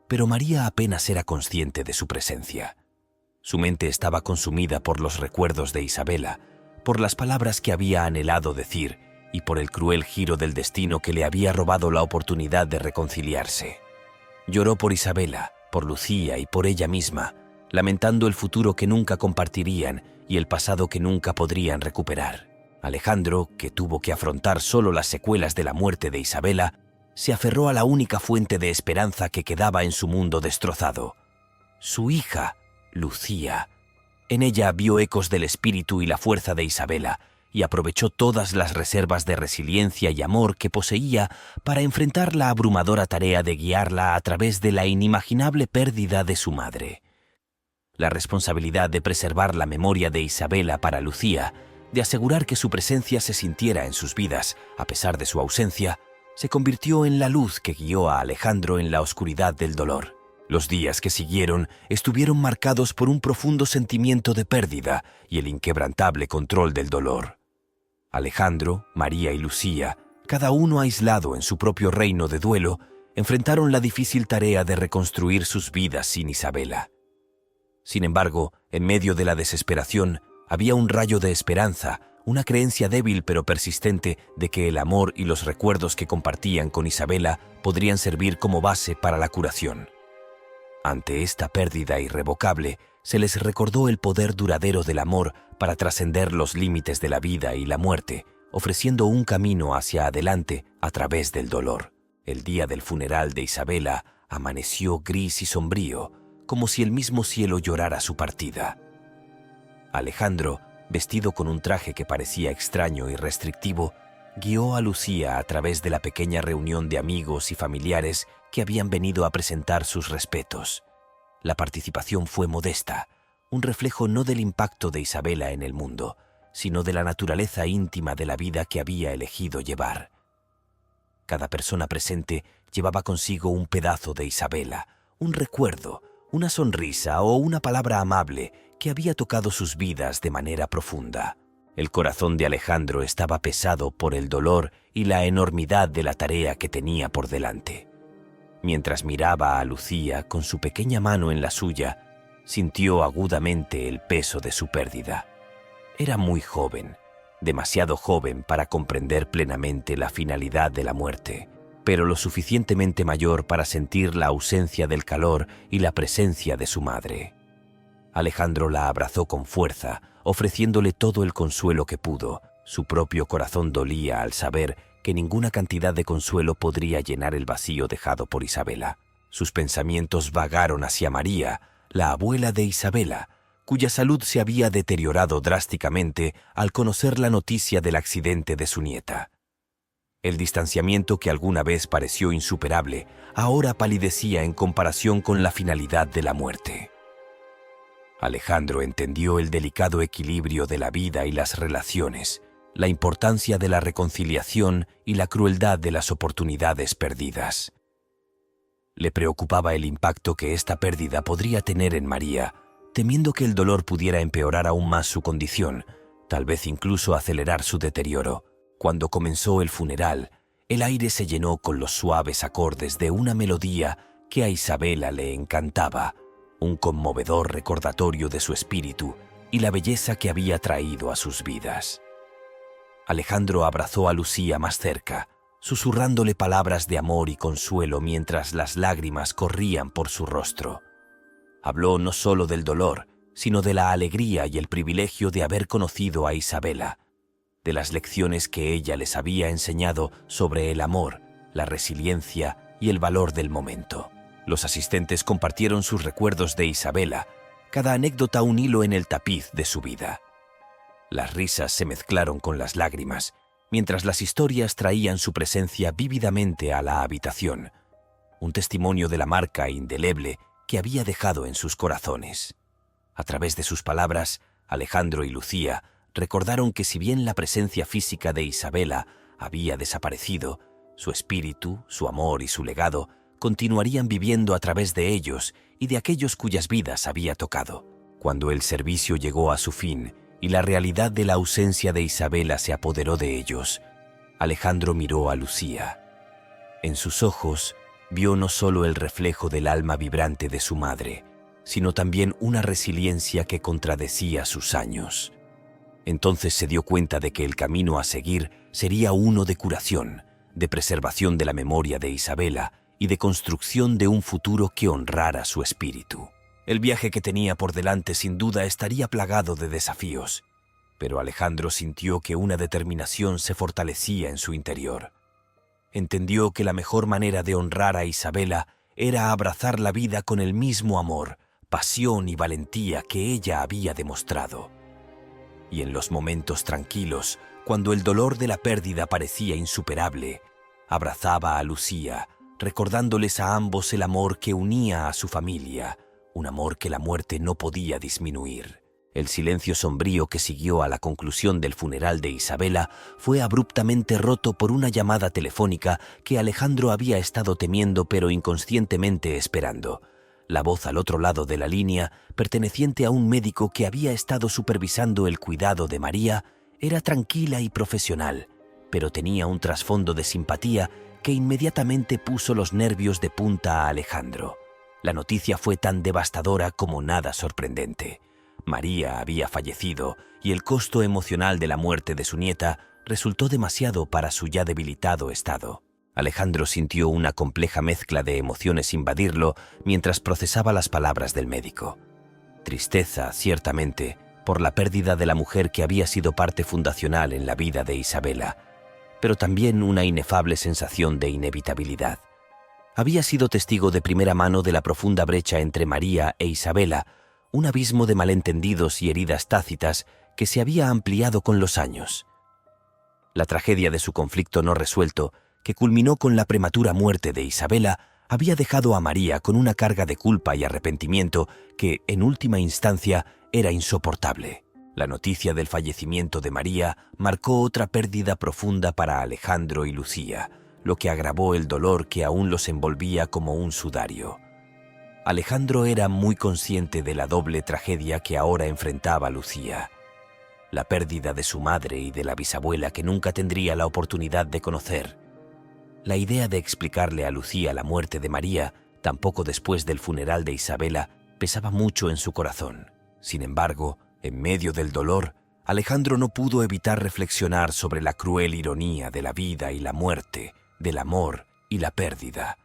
Pero María apenas era consciente de su presencia. Su mente estaba consumida por los recuerdos de Isabela, por las palabras que había anhelado decir y por el cruel giro del destino que le había robado la oportunidad de reconciliarse. Lloró por Isabela, por Lucía y por ella misma, lamentando el futuro que nunca compartirían y el pasado que nunca podrían recuperar. Alejandro, que tuvo que afrontar solo las secuelas de la muerte de Isabela, se aferró a la única fuente de esperanza que quedaba en su mundo destrozado: su hija, Lucía. En ella vio ecos del espíritu y la fuerza de Isabela, y aprovechó todas las reservas de resiliencia y amor que poseía para enfrentar la abrumadora tarea de guiarla a través de la inimaginable pérdida de su madre. La responsabilidad de preservar la memoria de Isabela para Lucía, de asegurar que su presencia se sintiera en sus vidas, a pesar de su ausencia, se convirtió en la luz que guió a Alejandro en la oscuridad del dolor. Los días que siguieron estuvieron marcados por un profundo sentimiento de pérdida y el inquebrantable control del dolor. Alejandro, María y Lucía, cada uno aislado en su propio reino de duelo, enfrentaron la difícil tarea de reconstruir sus vidas sin Isabela. Sin embargo, en medio de la desesperación, había un rayo de esperanza, una creencia débil pero persistente de que el amor y los recuerdos que compartían con Isabela podrían servir como base para la curación. Ante esta pérdida irrevocable, se les recordó el poder duradero del amor para trascender los límites de la vida y la muerte, ofreciendo un camino hacia adelante a través del dolor. El día del funeral de Isabela amaneció gris y sombrío, como si el mismo cielo llorara su partida. Alejandro, vestido con un traje que parecía extraño y restrictivo, guió a Lucía a través de la pequeña reunión de amigos y familiares que habían venido a presentar sus respetos. La participación fue modesta, un reflejo no del impacto de Isabela en el mundo, sino de la naturaleza íntima de la vida que había elegido llevar. Cada persona presente llevaba consigo un pedazo de Isabela, un recuerdo, una sonrisa o una palabra amable que había tocado sus vidas de manera profunda. El corazón de Alejandro estaba pesado por el dolor y la enormidad de la tarea que tenía por delante. Mientras miraba a Lucía con su pequeña mano en la suya, sintió agudamente el peso de su pérdida. Era muy joven, demasiado joven para comprender plenamente la finalidad de la muerte, pero lo suficientemente mayor para sentir la ausencia del calor y la presencia de su madre. Alejandro la abrazó con fuerza, ofreciéndole todo el consuelo que pudo. Su propio corazón dolía al saber que ninguna cantidad de consuelo podría llenar el vacío dejado por Isabela. Sus pensamientos vagaron hacia María, la abuela de Isabela, cuya salud se había deteriorado drásticamente al conocer la noticia del accidente de su nieta. El distanciamiento que alguna vez pareció insuperable, ahora palidecía en comparación con la finalidad de la muerte. Alejandro entendió el delicado equilibrio de la vida y las relaciones, la importancia de la reconciliación y la crueldad de las oportunidades perdidas. Le preocupaba el impacto que esta pérdida podría tener en María, temiendo que el dolor pudiera empeorar aún más su condición, tal vez incluso acelerar su deterioro. Cuando comenzó el funeral, el aire se llenó con los suaves acordes de una melodía que a Isabela le encantaba, un conmovedor recordatorio de su espíritu y la belleza que había traído a sus vidas. Alejandro abrazó a Lucía más cerca, susurrándole palabras de amor y consuelo mientras las lágrimas corrían por su rostro. Habló no solo del dolor, sino de la alegría y el privilegio de haber conocido a Isabela, de las lecciones que ella les había enseñado sobre el amor, la resiliencia y el valor del momento. Los asistentes compartieron sus recuerdos de Isabela, cada anécdota un hilo en el tapiz de su vida. Las risas se mezclaron con las lágrimas, mientras las historias traían su presencia vívidamente a la habitación, un testimonio de la marca indeleble que había dejado en sus corazones. A través de sus palabras, Alejandro y Lucía recordaron que si bien la presencia física de Isabela había desaparecido, su espíritu, su amor y su legado continuarían viviendo a través de ellos y de aquellos cuyas vidas había tocado. Cuando el servicio llegó a su fin y la realidad de la ausencia de Isabela se apoderó de ellos, Alejandro miró a Lucía. En sus ojos vio no solo el reflejo del alma vibrante de su madre, sino también una resiliencia que contradecía sus años. Entonces se dio cuenta de que el camino a seguir sería uno de curación, de preservación de la memoria de Isabela y de construcción de un futuro que honrara su espíritu. El viaje que tenía por delante sin duda estaría plagado de desafíos, pero Alejandro sintió que una determinación se fortalecía en su interior. Entendió que la mejor manera de honrar a Isabela era abrazar la vida con el mismo amor, pasión y valentía que ella había demostrado. Y en los momentos tranquilos, cuando el dolor de la pérdida parecía insuperable, abrazaba a Lucía, recordándoles a ambos el amor que unía a su familia, un amor que la muerte no podía disminuir. El silencio sombrío que siguió a la conclusión del funeral de Isabela fue abruptamente roto por una llamada telefónica que Alejandro había estado temiendo pero inconscientemente esperando. La voz al otro lado de la línea, perteneciente a un médico que había estado supervisando el cuidado de María, era tranquila y profesional, pero tenía un trasfondo de simpatía que inmediatamente puso los nervios de punta a Alejandro. La noticia fue tan devastadora como nada sorprendente. María había fallecido y el costo emocional de la muerte de su nieta resultó demasiado para su ya debilitado estado. Alejandro sintió una compleja mezcla de emociones invadirlo mientras procesaba las palabras del médico. Tristeza, ciertamente, por la pérdida de la mujer que había sido parte fundacional en la vida de Isabela, pero también una inefable sensación de inevitabilidad. Había sido testigo de primera mano de la profunda brecha entre María e Isabela, un abismo de malentendidos y heridas tácitas que se había ampliado con los años. La tragedia de su conflicto no resuelto, que culminó con la prematura muerte de Isabela, había dejado a María con una carga de culpa y arrepentimiento que, en última instancia, era insoportable. La noticia del fallecimiento de María marcó otra pérdida profunda para Alejandro y Lucía, lo que agravó el dolor que aún los envolvía como un sudario. Alejandro era muy consciente de la doble tragedia que ahora enfrentaba Lucía: la pérdida de su madre y de la bisabuela que nunca tendría la oportunidad de conocer. La idea de explicarle a Lucía la muerte de María, tampoco después del funeral de Isabela, pesaba mucho en su corazón. Sin embargo, en medio del dolor, Alejandro no pudo evitar reflexionar sobre la cruel ironía de la vida y la muerte, del amor y la pérdida.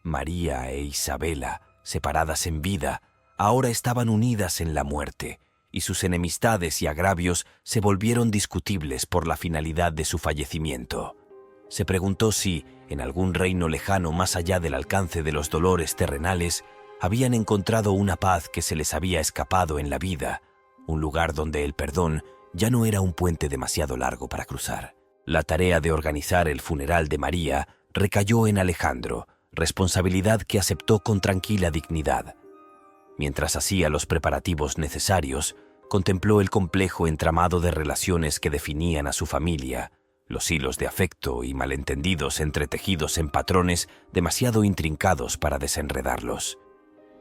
María e Isabela, separadas en vida, ahora estaban unidas en la muerte, y sus enemistades y agravios se volvieron discutibles por la finalidad de su fallecimiento. Se preguntó si, en algún reino lejano más allá del alcance de los dolores terrenales, habían encontrado una paz que se les había escapado en la vida, un lugar donde el perdón ya no era un puente demasiado largo para cruzar. La tarea de organizar el funeral de María recayó en Alejandro, responsabilidad que aceptó con tranquila dignidad. Mientras hacía los preparativos necesarios, contempló el complejo entramado de relaciones que definían a su familia, los hilos de afecto y malentendidos entretejidos en patrones demasiado intrincados para desenredarlos.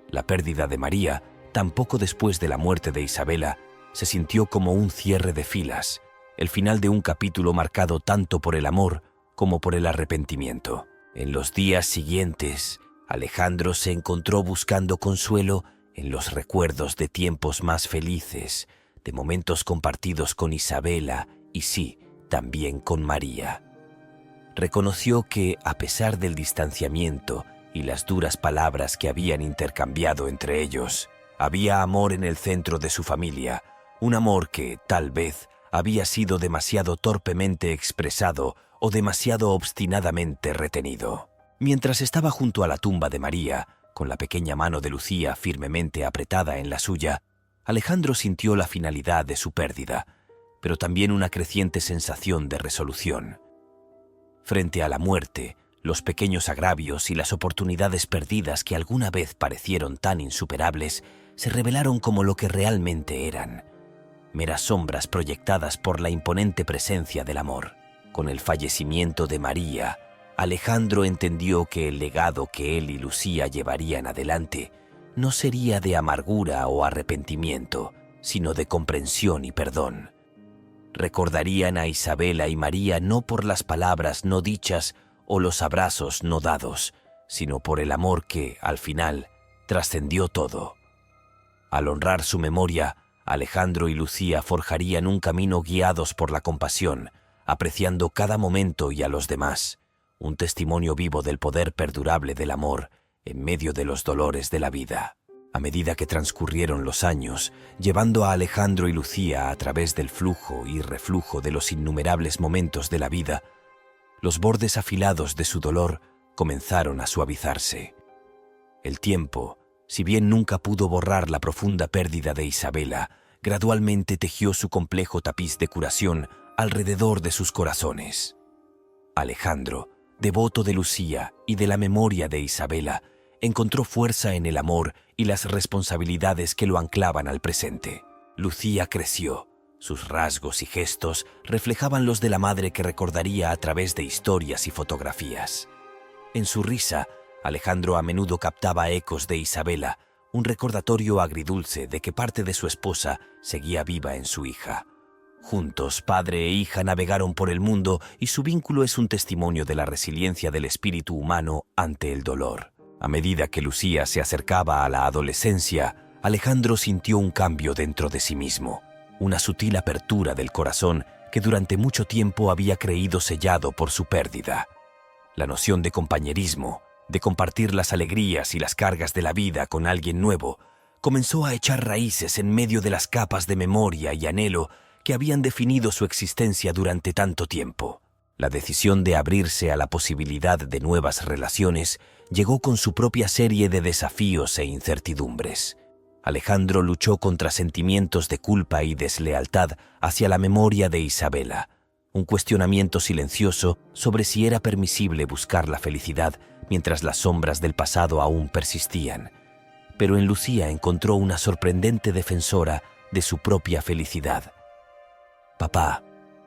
La pérdida de María, tan poco después de la muerte de Isabela, se sintió como un cierre de filas, el final de un capítulo marcado tanto por el amor como por el arrepentimiento. En los días siguientes, Alejandro se encontró buscando consuelo en los recuerdos de tiempos más felices, de momentos compartidos con Isabela y sí, también con María. Reconoció que, a pesar del distanciamiento y las duras palabras que habían intercambiado entre ellos, había amor en el centro de su familia, un amor que, tal vez, había sido demasiado torpemente expresado o demasiado obstinadamente retenido. Mientras estaba junto a la tumba de María, con la pequeña mano de Lucía firmemente apretada en la suya, Alejandro sintió la finalidad de su pérdida, pero también una creciente sensación de resolución. Frente a la muerte, los pequeños agravios y las oportunidades perdidas que alguna vez parecieron tan insuperables se revelaron como lo que realmente eran: meras sombras proyectadas por la imponente presencia del amor. Con el fallecimiento de María, Alejandro entendió que el legado que él y Lucía llevarían adelante no sería de amargura o arrepentimiento, sino de comprensión y perdón. Recordarían a Isabela y María no por las palabras no dichas o los abrazos no dados, sino por el amor que, al final, trascendió todo. Al honrar su memoria, Alejandro y Lucía forjarían un camino guiados por la compasión, apreciando cada momento y a los demás, un testimonio vivo del poder perdurable del amor en medio de los dolores de la vida. A medida que transcurrieron los años, llevando a Alejandro y Lucía a través del flujo y reflujo de los innumerables momentos de la vida, los bordes afilados de su dolor comenzaron a suavizarse. El tiempo, si bien nunca pudo borrar la profunda pérdida de Isabela, gradualmente tejió su complejo tapiz de curación alrededor de sus corazones. Alejandro, devoto de Lucía y de la memoria de Isabela, encontró fuerza en el amor y las responsabilidades que lo anclaban al presente. Lucía creció. Sus rasgos y gestos reflejaban los de la madre que recordaría a través de historias y fotografías. En su risa, Alejandro a menudo captaba ecos de Isabela, un recordatorio agridulce de que parte de su esposa seguía viva en su hija. Juntos, padre e hija navegaron por el mundo y su vínculo es un testimonio de la resiliencia del espíritu humano ante el dolor. A medida que Lucía se acercaba a la adolescencia, Alejandro sintió un cambio dentro de sí mismo, una sutil apertura del corazón que durante mucho tiempo había creído sellado por su pérdida. La noción de compañerismo, de compartir las alegrías y las cargas de la vida con alguien nuevo, comenzó a echar raíces en medio de las capas de memoria y anhelo que habían definido su existencia durante tanto tiempo. La decisión de abrirse a la posibilidad de nuevas relaciones llegó con su propia serie de desafíos e incertidumbres. Alejandro luchó contra sentimientos de culpa y deslealtad hacia la memoria de Isabela, un cuestionamiento silencioso sobre si era permisible buscar la felicidad mientras las sombras del pasado aún persistían. Pero en Lucía encontró una sorprendente defensora de su propia felicidad. «Papá,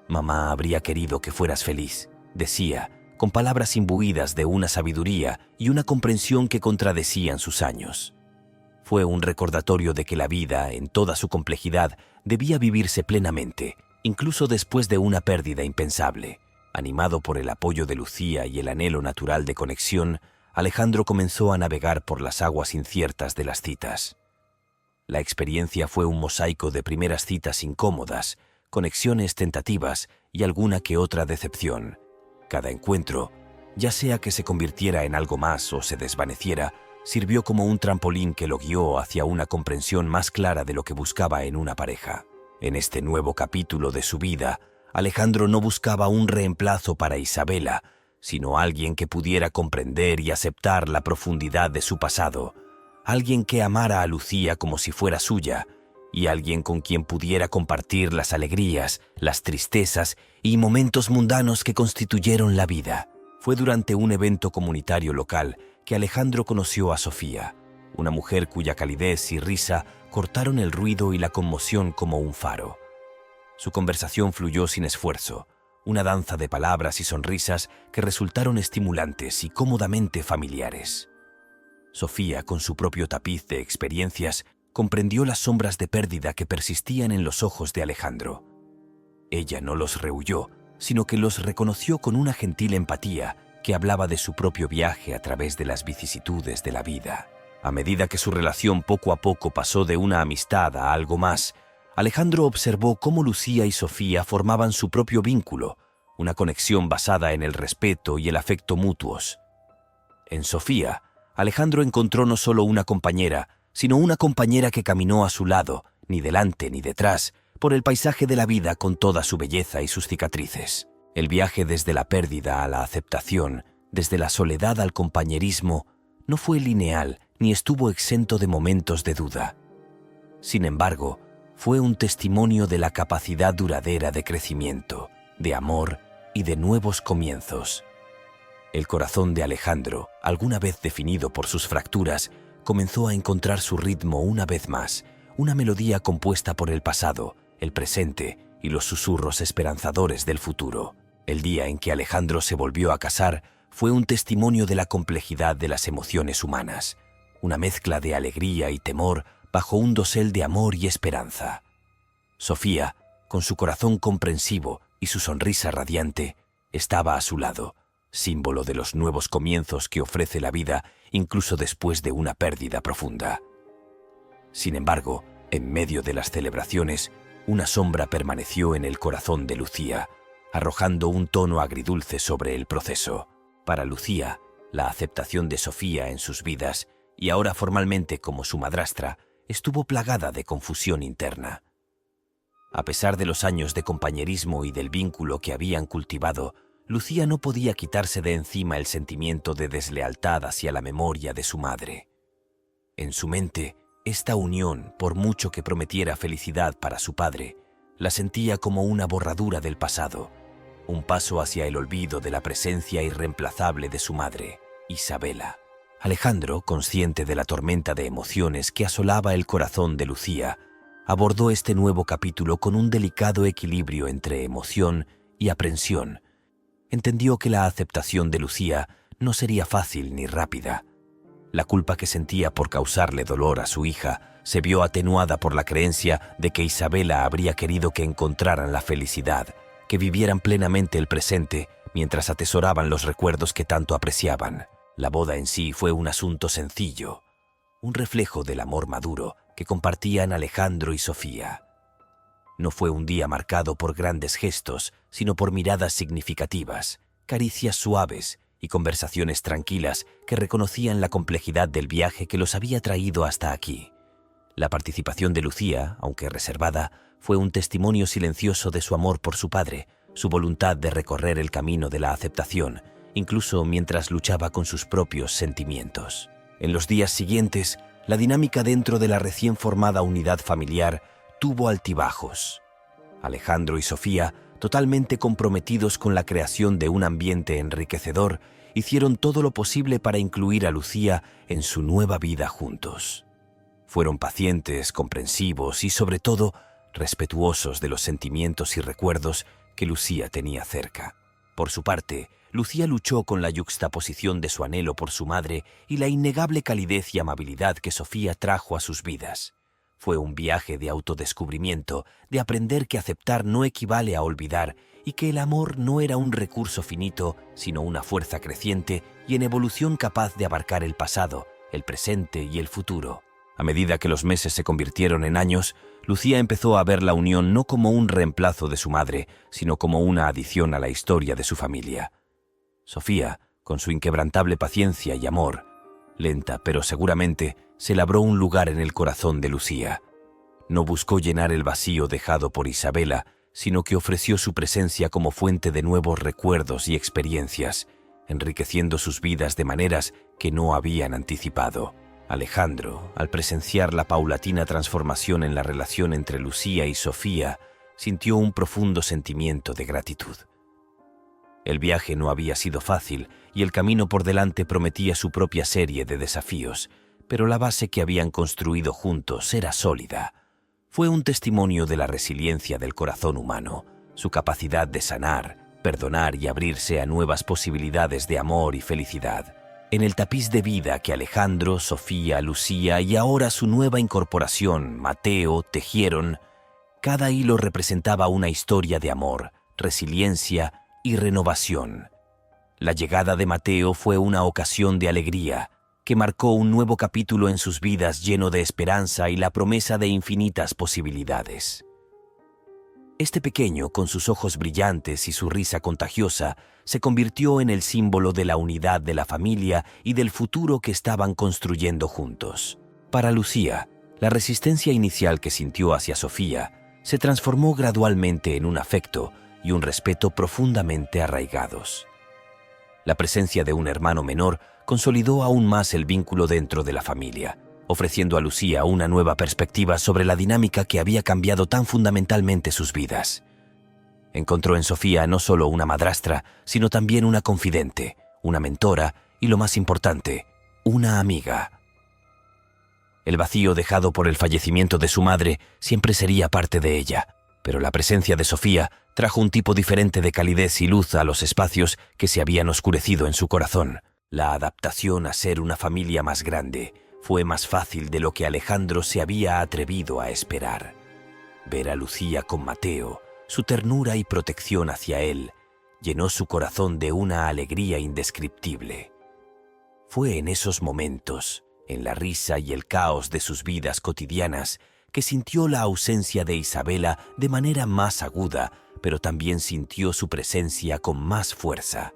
mamá habría querido que fueras feliz», decía, con palabras imbuidas de una sabiduría y una comprensión que contradecían sus años. Fue un recordatorio de que la vida, en toda su complejidad, debía vivirse plenamente, incluso después de una pérdida impensable. Animado por el apoyo de Lucía y el anhelo natural de conexión, Alejandro comenzó a navegar por las aguas inciertas de las citas. La experiencia fue un mosaico de primeras citas incómodas, conexiones tentativas y alguna que otra decepción. Cada encuentro, Ya sea que se convirtiera en algo más o se desvaneciera, sirvió como un trampolín que lo guió hacia una comprensión más clara de lo que buscaba en una pareja. En este nuevo capítulo de su vida, Alejandro no buscaba un reemplazo para Isabela, sino alguien que pudiera comprender y aceptar la profundidad de su pasado, alguien que amara a Lucía como si fuera suya, y alguien con quien pudiera compartir las alegrías, las tristezas y momentos mundanos que constituyeron la vida. Fue durante un evento comunitario local que Alejandro conoció a Sofía, una mujer cuya calidez y risa cortaron el ruido y la conmoción como un faro. Su conversación fluyó sin esfuerzo, una danza de palabras y sonrisas que resultaron estimulantes y cómodamente familiares. Sofía, con su propio tapiz de experiencias, comprendió las sombras de pérdida que persistían en los ojos de Alejandro. Ella no los rehuyó, sino que los reconoció con una gentil empatía que hablaba de su propio viaje a través de las vicisitudes de la vida. A medida que su relación poco a poco pasó de una amistad a algo más, Alejandro observó cómo Lucía y Sofía formaban su propio vínculo, una conexión basada en el respeto y el afecto mutuos. En Sofía, Alejandro encontró no solo una compañera, sino una compañera que caminó a su lado, ni delante ni detrás, por el paisaje de la vida con toda su belleza y sus cicatrices. El viaje desde la pérdida a la aceptación, desde la soledad al compañerismo, no fue lineal ni estuvo exento de momentos de duda. Sin embargo, fue un testimonio de la capacidad duradera de crecimiento, de amor y de nuevos comienzos. El corazón de Alejandro, alguna vez definido por sus fracturas, comenzó a encontrar su ritmo una vez más, una melodía compuesta por el pasado, el presente y los susurros esperanzadores del futuro. El día en que Alejandro se volvió a casar fue un testimonio de la complejidad de las emociones humanas, una mezcla de alegría y temor bajo un dosel de amor y esperanza. Sofía, con su corazón comprensivo y su sonrisa radiante, estaba a su lado, símbolo de los nuevos comienzos que ofrece la vida incluso después de una pérdida profunda. Sin embargo, en medio de las celebraciones, una sombra permaneció en el corazón de Lucía, arrojando un tono agridulce sobre el proceso. Para Lucía, la aceptación de Sofía en sus vidas, y ahora formalmente como su madrastra, estuvo plagada de confusión interna. A pesar de los años de compañerismo y del vínculo que habían cultivado, Lucía no podía quitarse de encima el sentimiento de deslealtad hacia la memoria de su madre. En su mente, esta unión, por mucho que prometiera felicidad para su padre, la sentía como una borradura del pasado, un paso hacia el olvido de la presencia irreemplazable de su madre, Isabela. Alejandro, consciente de la tormenta de emociones que asolaba el corazón de Lucía, abordó este nuevo capítulo con un delicado equilibrio entre emoción y aprensión. Entendió que la aceptación de Lucía no sería fácil ni rápida. La culpa que sentía por causarle dolor a su hija se vio atenuada por la creencia de que Isabela habría querido que encontraran la felicidad, que vivieran plenamente el presente mientras atesoraban los recuerdos que tanto apreciaban. La boda en sí fue un asunto sencillo, un reflejo del amor maduro que compartían Alejandro y Sofía. No fue un día marcado por grandes gestos, sino por miradas significativas, caricias suaves y conversaciones tranquilas que reconocían la complejidad del viaje que los había traído hasta aquí. La participación de Lucía, aunque reservada, fue un testimonio silencioso de su amor por su padre, su voluntad de recorrer el camino de la aceptación, incluso mientras luchaba con sus propios sentimientos. En los días siguientes, la dinámica dentro de la recién formada unidad familiar tuvo altibajos. Alejandro y Sofía, totalmente comprometidos con la creación de un ambiente enriquecedor, hicieron todo lo posible para incluir a Lucía en su nueva vida juntos. Fueron pacientes, comprensivos y, sobre todo, respetuosos de los sentimientos y recuerdos que Lucía tenía cerca. Por su parte, Lucía luchó con la yuxtaposición de su anhelo por su madre y la innegable calidez y amabilidad que Sofía trajo a sus vidas. Fue un viaje de autodescubrimiento, de aprender que aceptar no equivale a olvidar y que el amor no era un recurso finito, sino una fuerza creciente y en evolución capaz de abarcar el pasado, el presente y el futuro. A medida que los meses se convirtieron en años, Lucía empezó a ver la unión no como un reemplazo de su madre, sino como una adición a la historia de su familia. Sofía, Con su inquebrantable paciencia y amor, lenta pero seguramente, se labró un lugar en el corazón de Lucía. No buscó llenar el vacío dejado por Isabela, sino que ofreció su presencia como fuente de nuevos recuerdos y experiencias, enriqueciendo sus vidas de maneras que no habían anticipado. Alejandro, al presenciar la paulatina transformación en la relación entre Lucía y Sofía, sintió un profundo sentimiento de gratitud. El viaje no había sido fácil y el camino por delante prometía su propia serie de desafíos, pero la base que habían construido juntos era sólida. Fue un testimonio de la resiliencia del corazón humano, su capacidad de sanar, perdonar y abrirse a nuevas posibilidades de amor y felicidad. En el tapiz de vida que Alejandro, Sofía, Lucía y ahora su nueva incorporación, Mateo, tejieron, cada hilo representaba una historia de amor, resiliencia y renovación. La llegada de Mateo fue una ocasión de alegría, que marcó un nuevo capítulo en sus vidas lleno de esperanza y la promesa de infinitas posibilidades. Este pequeño, con sus ojos brillantes y su risa contagiosa, se convirtió en el símbolo de la unidad de la familia y del futuro que estaban construyendo juntos. Para Lucía, la resistencia inicial que sintió hacia Sofía se transformó gradualmente en un afecto y un respeto profundamente arraigados. La presencia de un hermano menor consolidó aún más el vínculo dentro de la familia, ofreciendo a Lucía una nueva perspectiva sobre la dinámica que había cambiado tan fundamentalmente sus vidas. Encontró en Sofía no solo una madrastra, sino también una confidente, una mentora y, lo más importante, una amiga. El vacío dejado por el fallecimiento de su madre siempre sería parte de ella, pero la presencia de Sofía trajo un tipo diferente de calidez y luz a los espacios que se habían oscurecido en su corazón. La adaptación a ser una familia más grande fue más fácil de lo que Alejandro se había atrevido a esperar. Ver a Lucía con Mateo, su ternura y protección hacia él, llenó su corazón de una alegría indescriptible. Fue en esos momentos, en la risa y el caos de sus vidas cotidianas, que sintió la ausencia de Isabela de manera más aguda, pero también sintió su presencia con más fuerza.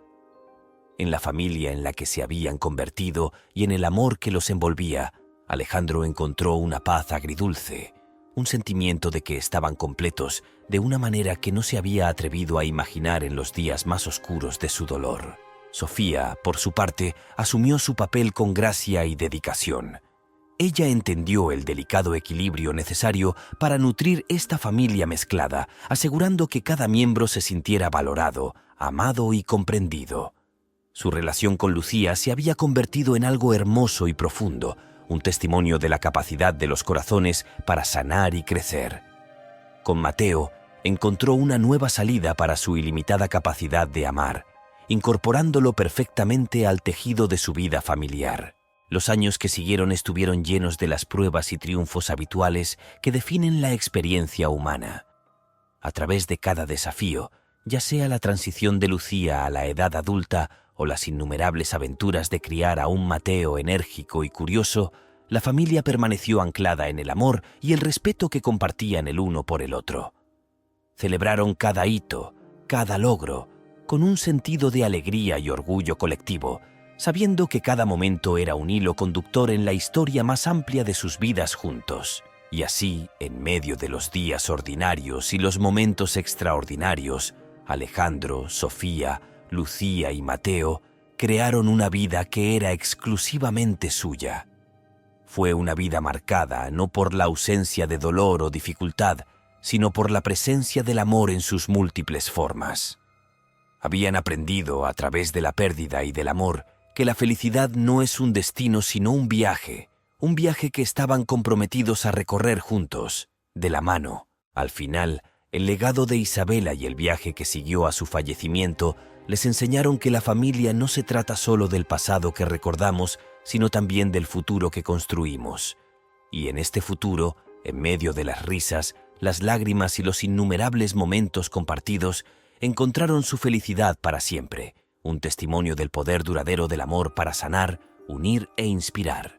En la familia en la que se habían convertido y en el amor que los envolvía, Alejandro encontró una paz agridulce, un sentimiento de que estaban completos de una manera que no se había atrevido a imaginar en los días más oscuros de su dolor. Sofía, por su parte, asumió su papel con gracia y dedicación. Ella entendió el delicado equilibrio necesario para nutrir esta familia mezclada, asegurando que cada miembro se sintiera valorado, amado y comprendido. Su relación con Lucía se había convertido en algo hermoso y profundo, un testimonio de la capacidad de los corazones para sanar y crecer. Con Mateo, encontró una nueva salida para su ilimitada capacidad de amar, incorporándolo perfectamente al tejido de su vida familiar. Los años que siguieron estuvieron llenos de las pruebas y triunfos habituales que definen la experiencia humana. A través de cada desafío, ya sea la transición de Lucía a la edad adulta o las innumerables aventuras de criar a un Mateo enérgico y curioso, la familia permaneció anclada en el amor y el respeto que compartían el uno por el otro. Celebraron cada hito, cada logro, con un sentido de alegría y orgullo colectivo, sabiendo que cada momento era un hilo conductor en la historia más amplia de sus vidas juntos. Y así, en medio de los días ordinarios y los momentos extraordinarios, Alejandro, Sofía, Lucía y Mateo crearon una vida que era exclusivamente suya. Fue una vida marcada no por la ausencia de dolor o dificultad, sino por la presencia del amor en sus múltiples formas. Habían aprendido a través de la pérdida y del amor que la felicidad no es un destino sino un viaje que estaban comprometidos a recorrer juntos, de la mano. Al final, el legado de Isabela y el viaje que siguió a su fallecimiento les enseñaron que la familia no se trata solo del pasado que recordamos, sino también del futuro que construimos. Y en este futuro, en medio de las risas, las lágrimas y los innumerables momentos compartidos, encontraron su felicidad para siempre, un testimonio del poder duradero del amor para sanar, unir e inspirar.